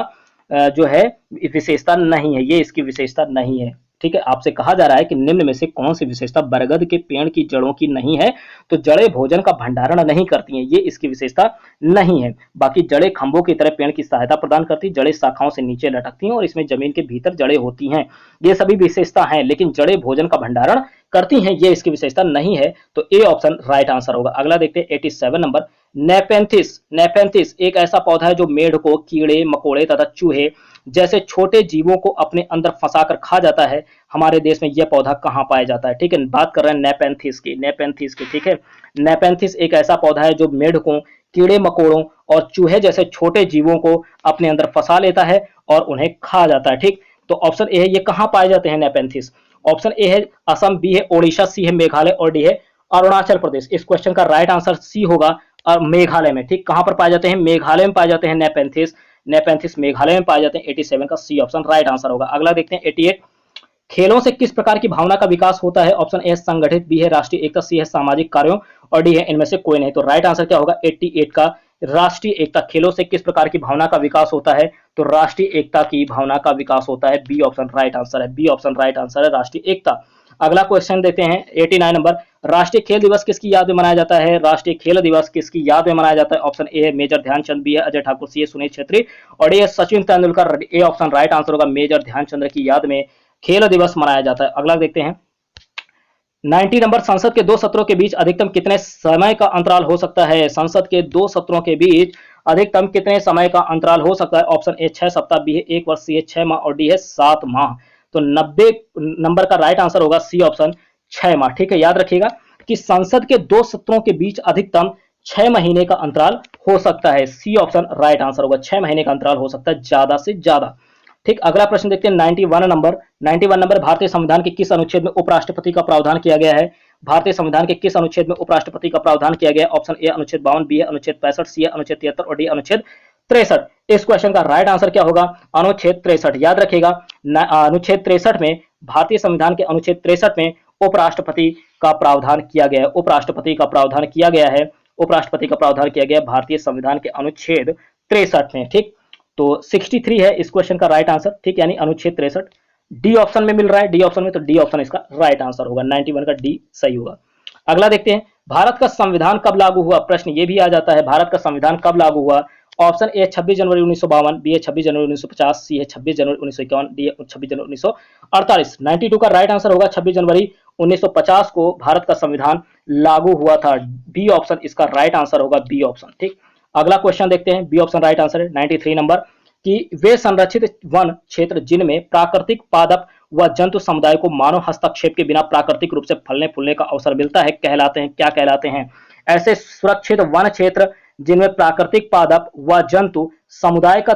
A: जो है विशेषता नहीं है, ये इसकी विशेषता नहीं है। ठीक है, आपसे कहा जा रहा है कि निम्न में से कौन सी विशेषता बरगद के पेड़ की जड़ों की नहीं है, तो जड़ें भोजन का भंडारण नहीं करती हैं, ये इसकी विशेषता नहीं है। बाकी जड़ें खंभों की तरह पेड़ की सहायता प्रदान करती, जड़ें शाखाओं से नीचे लटकती हैं और इसमें जमीन के भीतर जड़ें होती हैं। ये सभी विशेषता हैं, लेकिन जड़ें भोजन का भंडारण करती हैं, ये इसकी विशेषता नहीं है। तो ए ऑप्शन राइट आंसर होगा। अगला देखते हैं 87 नंबर, नेपेंथिस। नेपेंथिस एक ऐसा पौधा है जो मेढकों, कीड़े मकोड़े तथा चूहे जैसे छोटे जीवों को अपने अंदर फंसाकर खा जाता है। हमारे देश में यह पौधा कहाँ पाया जाता है? ठीक है, बात कर रहे हैं नेपेंथिस की, नेपेंथिस की। ठीक है, नेपेंथिस एक ऐसा पौधा है जो मेढकों, कीड़े मकोड़ों और चूहे जैसे छोटे जीवों को अपने अंदर फंसा लेता है और उन्हें खा जाता है। ठीक, तो ऑप्शन ए है ये कहाँ पाए जाते हैं नेपेंथिस? ऑप्शन ए है असम, बी है ओडिशा, सी है मेघालय और डी है अरुणाचल प्रदेश। इस क्वेश्चन का राइट आंसर सी होगा और मेघालय में। ठीक, कहां पर पाए जाते हैं? मेघालय में पाए जाते हैं नेपेंथिस। नेपेंथिस मेघालय में पाए जाते हैं। 87 का सी ऑप्शन राइट आंसर होगा। अगला देखते हैं 88। खेलों से किस प्रकार की भावना का विकास होता है? ऑप्शन ए संगठित, बी है राष्ट्रीय एकता, सी है सामाजिक कार्यों और डी है इनमें से कोई नहीं। तो राइट आंसर क्या होगा? 88 का राष्ट्रीय एकता। खेलों से किस प्रकार की भावना का विकास होता है? तो राष्ट्रीय एकता की भावना का विकास होता है। बी ऑप्शन राइट आंसर है। बी ऑप्शन राइट आंसर है, राष्ट्रीय एकता। अगला क्वेश्चन देते हैं 89 नंबर, राष्ट्रीय खेल दिवस किसकी याद में मनाया जाता है? राष्ट्रीय खेल दिवस किसकी याद में मनाया जाता है? ऑप्शन ए है मेजर ध्यानचंद, बी है अजय ठाकुर, सी है सुनील छेत्री और डी है सचिन तेंदुलकर। ए ऑप्शन राइट आंसर होगा, मेजर ध्यानचंद्र की याद में खेल दिवस मनाया जाता है। अगला देखते हैं 90 नंबर, संसद के दो सत्रों के बीच अधिकतम कितने समय का अंतराल हो सकता है? संसद के दो सत्रों के बीच अधिकतम कितने समय का अंतराल हो सकता है? ऑप्शन ए 6 सप्ताह, बी है 1 वर्ष, सी है 6 माह और डी है 7 माह। तो 90 नंबर का राइट आंसर होगा सी ऑप्शन 6 माह। ठीक है, याद रखिएगा कि संसद के दो सत्रों के बीच अधिकतम 6 महीने का अंतराल हो सकता है। सी ऑप्शन राइट आंसर होगा, 6 महीने का अंतराल हो सकता है ज्यादा से ज्यादा। ठीक, अगला प्रश्न देखते हैं 91 नंबर। 91 नंबर, भारतीय संविधान के किस अनुच्छेद में उपराष्ट्रपति का प्रावधान किया गया है? भारतीय संविधान के किस अनुच्छेद में उपराष्ट्रपति का प्रावधान किया गया है? ऑप्शन ए अनुच्छेद 52, बी है अनुच्छेद 65, सी है अनुच्छेद 73 और डी अनुच्छेद 63। इस क्वेश्चन का राइट आंसर क्या होगा? अनुच्छेद 63। याद रखिएगा अनुच्छेद 63 में, भारतीय संविधान के अनुच्छेद 63 में उपराष्ट्रपति का प्रावधान किया गया है। उपराष्ट्रपति का प्रावधान किया गया है, उपराष्ट्रपति का प्रावधान किया गया भारतीय संविधान के अनुच्छेद 63 में। ठीक, तो 63 है इस क्वेश्चन का राइट आंसर। ठीक, यानी अनुच्छेद 63 डी ऑप्शन में मिल रहा है, डी ऑप्शन में, तो डी ऑप्शन इसका राइट आंसर होगा। 91 का डी सही होगा। अगला देखते हैं, भारत का संविधान कब लागू हुआ? प्रश्न ये भी आ जाता है, भारत का संविधान कब लागू हुआ? ऑप्शन ए 26 जनवरी 1952, बी है 26 जनवरी 1950, सी है 26 जनवरी 1951, डी है 26 जनवरी 1948। 92 का राइट आंसर होगा 26 जनवरी 1950 को भारत का संविधान लागू हुआ था। बी ऑप्शन इसका राइट आंसर होगा, बी ऑप्शन। ठीक, अगला क्वेश्चन देखते हैं, बी ऑप्शन राइट आंसर है। 93 नंबर, कि वे संरक्षित वन क्षेत्र जिनमें प्राकृतिक पादप व जंतु समुदाय को मानव हस्तक्षेप के बिना प्राकृतिक रूप से फलने फूलने का अवसर मिलता है कहलाते हैं, क्या कहलाते हैं? ऐसे सुरक्षित वन क्षेत्र जिनमें प्राकृतिक पादप व जंतु समुदाय का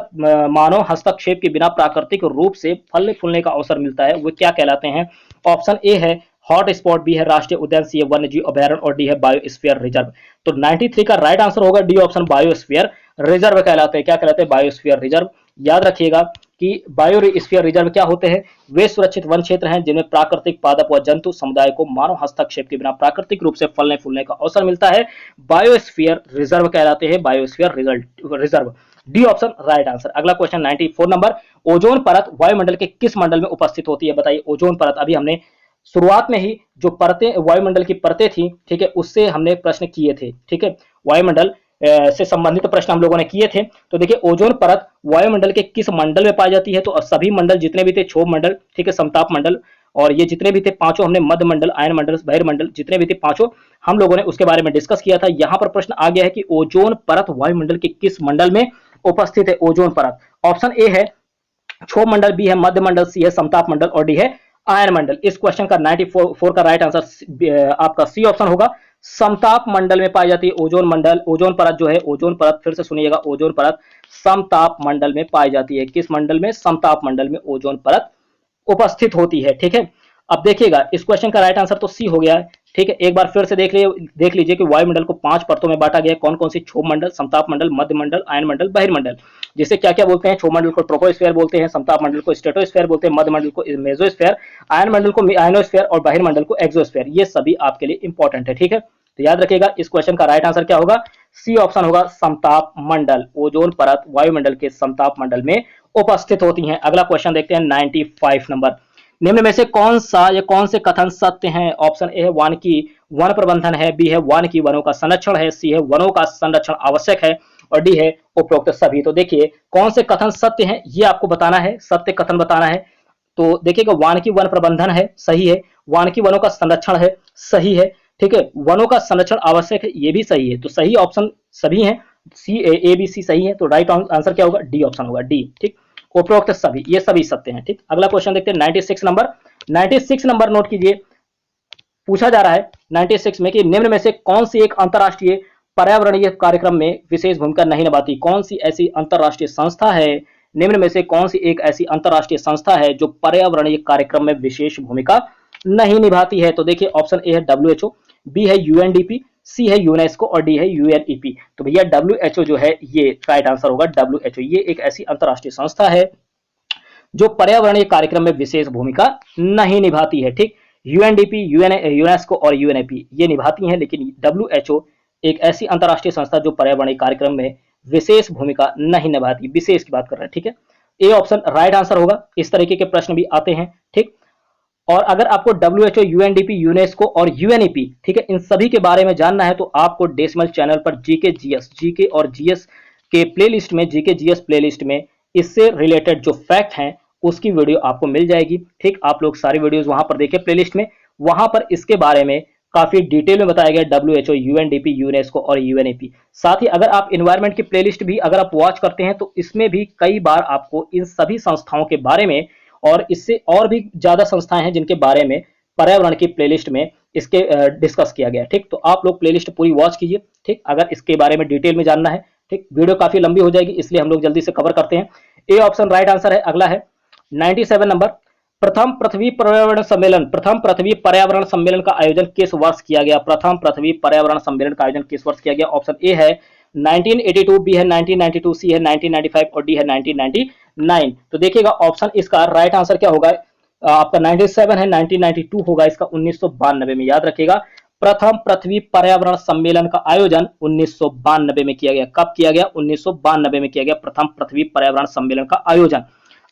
A: मानव हस्तक्षेप के बिना प्राकृतिक रूप से फलने फूलने का अवसर मिलता है, वो क्या कहलाते हैं? ऑप्शन ए है हॉट स्पॉट, बी है राष्ट्रीय उद्यान, सी है वन्य जीव अभयारण्य और डी है बायोस्फीयर रिजर्व। तो 93 का राइट आंसर होगा डी ऑप्शन, बायोस्फीयर रिजर्व कहलाते हैं। क्या कहलाते हैं? Biosphere reserve. याद रखिएगा कि बायोस्फीयर रिजर्व क्या होते हैं? वे सुरक्षित वन क्षेत्र हैं जिनमें प्राकृतिक पादप व जंतु समुदाय को मानव हस्तक्षेप के बिना प्राकृतिक रूप से फलने फूलने का अवसर मिलता है, बायोस्फीयर रिजर्व कहलाते हैं, biosphere reserve. D option right answer. अगला क्वेश्चन 94 नंबर, ओजोन परत वायुमंडल के किस मंडल में उपस्थित होती है? बताइए। ओजोन परत, अभी हमने शुरुआत में ही जो परतें वायुमंडल की परतें थी, ठीक है, उससे हमने प्रश्न किए थे, ठीक है, वायुमंडल से संबंधित प्रश्न हम लोगों ने किए थे। तो देखिए ओजोन परत वायुमंडल के किस मंडल में पाई जाती है? तो सभी मंडल जितने भी थे, क्षोभ मंडल, ठीक है, समताप मंडल, और ये जितने भी थे पांचों, हमने मध्य मंडल, आयन मंडल, बहिर्मंडल, जितने भी थे पांचों हम लोगों ने उसके बारे में डिस्कस किया था। यहां पर प्रश्न आ गया है कि ओजोन परत वायुमंडल के किस मंडल में उपस्थित है? ओजोन परत, ऑप्शन ए है क्षोभ मंडल, बी है मध्य मंडल, सी है समताप मंडल और डी है आयन मंडल। इस क्वेश्चन का 94 का राइट आंसर आपका सी ऑप्शन होगा, समताप मंडल में पाई जाती है ओजोन मंडल। ओजोन परत जो है, ओजोन परत, फिर से सुनिएगा, ओजोन परत समताप मंडल में पाई जाती है। किस मंडल में? समताप मंडल में ओजोन परत उपस्थित होती है, ठीक है। अब देखिएगा इस क्वेश्चन का राइट आंसर तो सी हो गया है, ठीक है। एक बार फिर से देख लीजिए कि वायुमंडल को 5 परतों में बांटा गया है। कौन कौन सी? क्षोभ मंडल, समताप मंडल, मध्य मंडल, आयन मंडल, बहिर्मंडल। जिसे क्या क्या बोलते हैं? क्षोभ मंडल को ट्रोपोस्फीयर बोलते हैं, समताप मंडल को स्ट्रेटोस्फीयर बोलते हैं, मध्य मंडल को मेसोस्फीयर, आयन मंडल को आयनोस्फीयर और बहिर्मंडल को एक्सोस्फीयर। ये सभी आपके लिए इंपॉर्टेंट है, ठीक है। तो याद रखिएगा इस क्वेश्चन का राइट आंसर क्या होगा? सी ऑप्शन होगा, समताप मंडल। ओजोन परत वायुमंडल के समताप मंडल में उपस्थित होती हैं। अगला क्वेश्चन देखते हैं 95 नंबर, निम्न में से कौन सा या कौन से कथन सत्य हैं? ऑप्शन ए है वानिकी वन प्रबंधन है, बी है वानिकी वनों का संरक्षण है, सी है वनों का संरक्षण आवश्यक है और डी है उपरोक्त सभी। तो देखिए कौन से कथन सत्य हैं ये आपको बताना है, सत्य कथन बताना है। तो देखिएगा वानिकी वन प्रबंधन है, सही है। वानिकी वनों का संरक्षण है, सही है, ठीक है। वनों का संरक्षण आवश्यक है, ये भी सही है। तो सही ऑप्शन सभी हैं, सी ए बी सी सही है। तो राइट आंसर क्या होगा? डी ऑप्शन होगा, डी, ठीक। उपरोक्त सभी, ये सभी सत्य हैं, ठीक। अगला क्वेश्चन देखते हैं 96 नंबर। 96 नंबर नोट कीजिए, पूछा जा रहा है 96 में कि निम्न में से कौन सी एक अंतरराष्ट्रीय पर्यावरणीय कार्यक्रम में विशेष भूमिका नहीं निभाती? कौन सी ऐसी अंतरराष्ट्रीय संस्था है? निम्न में से कौन सी एक ऐसी अंतरराष्ट्रीय संस्था है जो पर्यावरणीय कार्यक्रम में विशेष भूमिका नहीं निभाती है? तो देखिए ऑप्शन ए है WHO, बी है UNDP, सी है यूनेस्को और डी है UNEP। तो भैया WHO जो है ये राइट आंसर होगा, WHO। ये एक ऐसी अंतरराष्ट्रीय संस्था है जो पर्यावरणीय कार्यक्रम में विशेष भूमिका नहीं निभाती है, ठीक। UNDP, यूनेस्को और UNEP ये निभाती हैं, लेकिन WHO एक ऐसी अंतरराष्ट्रीय संस्था जो पर्यावरणीय कार्यक्रम में विशेष भूमिका नहीं निभाती, विशेष की बात कर रहे हैं, ठीक है। ए ऑप्शन राइट आंसर होगा। इस तरीके के प्रश्न भी आते हैं, ठीक। और अगर आपको WHO, UNDP, यूनेस्को और UNEP, ठीक है, इन सभी के बारे में जानना है तो आपको डेसिमल चैनल पर जीके और जीएस के प्लेलिस्ट में, जीके जीएस प्लेलिस्ट में इससे रिलेटेड जो फैक्ट हैं उसकी वीडियो आपको मिल जाएगी, ठीक। आप लोग सारी वीडियोस वहां पर देखें प्लेलिस्ट में, वहां पर इसके बारे में काफी डिटेल में बताया गया WHO, UNDP, यूनेस्को और UNEP। साथ ही अगर आप एनवायरमेंट की प्लेलिस्ट भी अगर आप वॉच करते हैं तो इसमें भी कई बार आपको इन सभी संस्थाओं के बारे में और इससे और भी ज्यादा संस्थाएं हैं जिनके बारे में पर्यावरण की प्लेलिस्ट में इसके डिस्कस किया गया, ठीक। तो आप लोग प्लेलिस्ट पूरी वॉच कीजिए, ठीक, अगर इसके बारे में डिटेल में जानना है, ठीक। वीडियो काफी लंबी हो जाएगी इसलिए हम लोग जल्दी से कवर करते हैं। ए ऑप्शन राइट आंसर है। अगला है 97 नंबर, प्रथम पृथ्वी पर्यावरण सम्मेलन का आयोजन किस वर्ष किया गया? प्रथम पृथ्वी पर्यावरण सम्मेलन का आयोजन किस वर्ष किया गया? ऑप्शन ए है 1982, बी है 1992, सी है 1995 और डी है 1999। तो देखिएगा ऑप्शन इसका राइट आंसर क्या होगा? आपका 97 है, 1992 होगा इसका 1992 में। याद रखिएगा प्रथम पृथ्वी पर्यावरण सम्मेलन का आयोजन 1992 में किया गया। कब किया गया? 1992 में किया गया प्रथम पृथ्वी पर्यावरण सम्मेलन का आयोजन।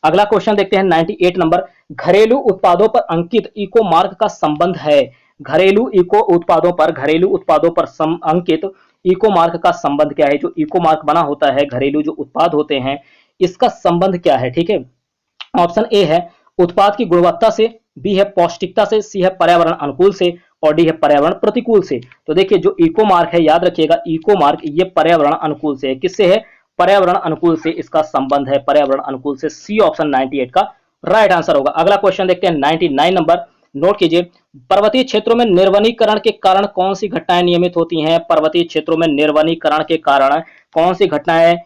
A: अगला क्वेश्चन देखते हैं 98 नंबर, घरेलू उत्पादों पर अंकित इको मार्क का संबंध है। घरेलू उत्पादों पर अंकित इको मार्क का संबंध क्या है? जो इको मार्क बना होता है, घरेलू जो उत्पाद होते हैं इसका संबंध क्या है, ठीक है। ऑप्शन ए है उत्पाद की गुणवत्ता से, बी है पौष्टिकता से, सी है पर्यावरण अनुकूल से और डी है पर्यावरण प्रतिकूल से। तो देखिए जो इको मार्क है, याद रखिएगा इको मार्क ये पर्यावरण अनुकूल से है। किससे है? पर्यावरण अनुकूल से इसका संबंध है, पर्यावरण अनुकूल से। सी ऑप्शन 98 का राइट आंसर होगा। अगला क्वेश्चन देखते हैं 99 नंबर, नोट कीजिए। पर्वतीय क्षेत्रों में निर्वनीकरण के कारण कौन सी घटनाएं नियमित होती हैं? पर्वतीय क्षेत्रों में निर्वनीकरण के कारण कौन सी घटनाएं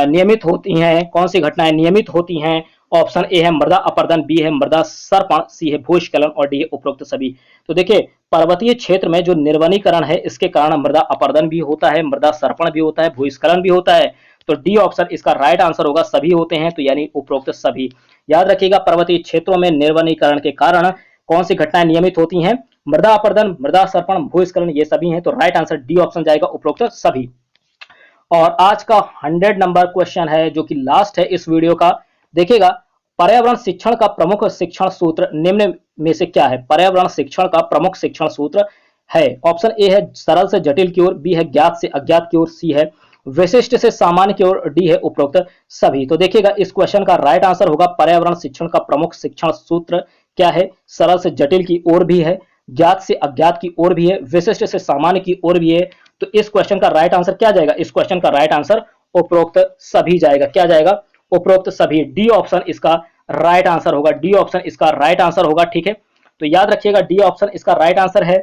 A: नियमित होती हैं? कौन सी घटनाएं नियमित होती हैं? ऑप्शन ए है मृदा अपरदन, बी है मृदा सर्पण, सी है भूस्खलन और डी है उपरोक्त सभी। तो देखिए, पर्वतीय क्षेत्र में जो निर्वनीकरण है इसके कारण मृदा अपरदन भी होता है, मृदा सर्पण भी होता है, भूस्खलन भी होता है। तो डी ऑप्शन इसका राइट आंसर होगा, सभी होते हैं, तो यानी उपरोक्त सभी। याद रखिएगा, पर्वतीय क्षेत्रों में निर्वनीकरण के कारण कौन सी घटनाएं नियमित होती हैं? मृदा अपरदन, मृदा सर्पण, भूस्खलन, ये सभी हैं। तो राइट आंसर डी ऑप्शन जाएगा, उपरोक्त सभी। और आज का 100 नंबर क्वेश्चन है जो कि लास्ट है इस वीडियो का। देखिएगा, पर्यावरण शिक्षण का प्रमुख शिक्षण सूत्र निम्न में से क्या है? पर्यावरण शिक्षण का प्रमुख शिक्षण सूत्र है, ऑप्शन ए है सरल से जटिल की ओर, बी है ज्ञात से अज्ञात की ओर, सी है विशिष्ट से सामान्य की ओर, डी है उपरोक्त सभी। तो देखिएगा, इस क्वेश्चन का राइट आंसर होगा पर्यावरण शिक्षण का प्रमुख शिक्षण सूत्र क्या है? सरल से जटिल की ओर भी है, ज्ञात से अज्ञात की ओर भी है, विशिष्ट से सामान्य की ओर भी है। तो इस क्वेश्चन का राइट आंसर क्या जाएगा? इस क्वेश्चन का राइट आंसर उपरोक्त सभी जाएगा। क्या जाएगा? उपरोक्त सभी। डी ऑप्शन इसका राइट आंसर होगा, डी ऑप्शन इसका राइट आंसर होगा। ठीक है, तो याद रखिएगा, डी ऑप्शन इसका राइट आंसर है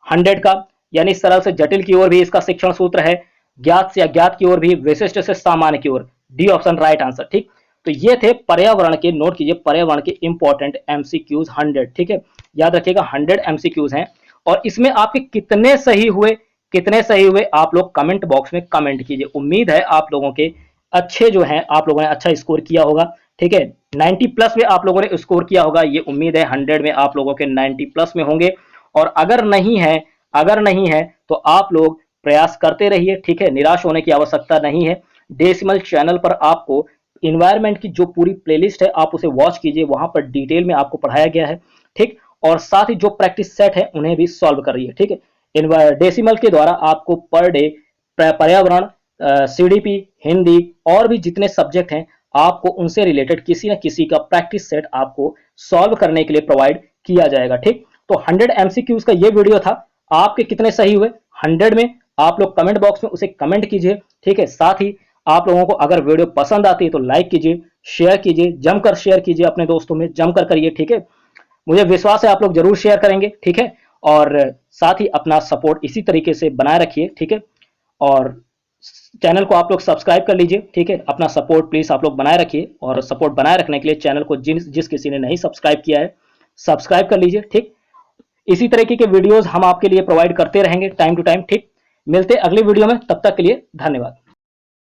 A: 100 का, यानी सरल से जटिल की ओर भी इसका शिक्षण सूत्र है, ज्ञात से अज्ञात की ओर भी, विशिष्ट से सामान्य की ओर। D option right answer. ठीक, तो ये थे पर्यावरण के, नोट कीजिए, पर्यावरण के इंपॉर्टेंट एमसीक्यूज 100। ठीक है, याद रखिएगा 100 एमसीक्यूज हैं, और इसमें आपके कितने सही हुए, कितने सही हुए, आप लोग कमेंट बॉक्स में कमेंट कीजिए। उम्मीद है आप लोगों के अच्छे जो हैं, आप लोगों ने अच्छा स्कोर किया होगा। ठीक है, 90 प्लस में आप लोगों ने स्कोर किया होगा, ये उम्मीद है 100 में आप लोगों के 90 प्लस में होंगे। और अगर नहीं है, अगर नहीं है तो आप लोग प्रयास करते रहिए। ठीक है, निराश होने की आवश्यकता नहीं है। डेसिमल चैनल पर आपको इन्वायरमेंट की जो पूरी प्लेलिस्ट है आप उसे वॉच कीजिए, वहां पर डिटेल में आपको पढ़ाया गया है। ठीक, और साथ ही जो प्रैक्टिस सेट है उन्हें भी सॉल्व करिए। ठीक है, डेसिमल के द्वारा आपको पर डे पर्यावरण, सीडीपी, हिंदी और भी जितने सब्जेक्ट हैं आपको उनसे रिलेटेड किसी न किसी का प्रैक्टिस सेट आपको सॉल्व करने के लिए प्रोवाइड किया जाएगा। ठीक, तो 100 एमसीक्यूज का ये वीडियो था। आपके कितने सही हुए 100 में, आप लोग कमेंट बॉक्स में उसे कमेंट कीजिए। ठीक है, साथ ही आप लोगों को अगर वीडियो पसंद आती है तो लाइक कीजिए, शेयर कीजिए, जमकर शेयर कीजिए, अपने दोस्तों में जमकर करिए। ठीक है, मुझे विश्वास है आप लोग जरूर शेयर करेंगे। ठीक है, और साथ ही अपना सपोर्ट इसी तरीके से बनाए रखिए। ठीक है, और चैनल को आप लोग सब्सक्राइब कर लीजिए। ठीक है, अपना सपोर्ट प्लीज आप लोग बनाए रखिए, और सपोर्ट बनाए रखने के लिए चैनल को जिस किसी ने नहीं सब्सक्राइब किया है सब्सक्राइब कर लीजिए। ठीक, इसी तरीके के वीडियोस हम आपके लिए प्रोवाइड करते रहेंगे टाइम टू टाइम। ठीक, मिलते अगले वीडियो में, तब तक के लिए धन्यवाद।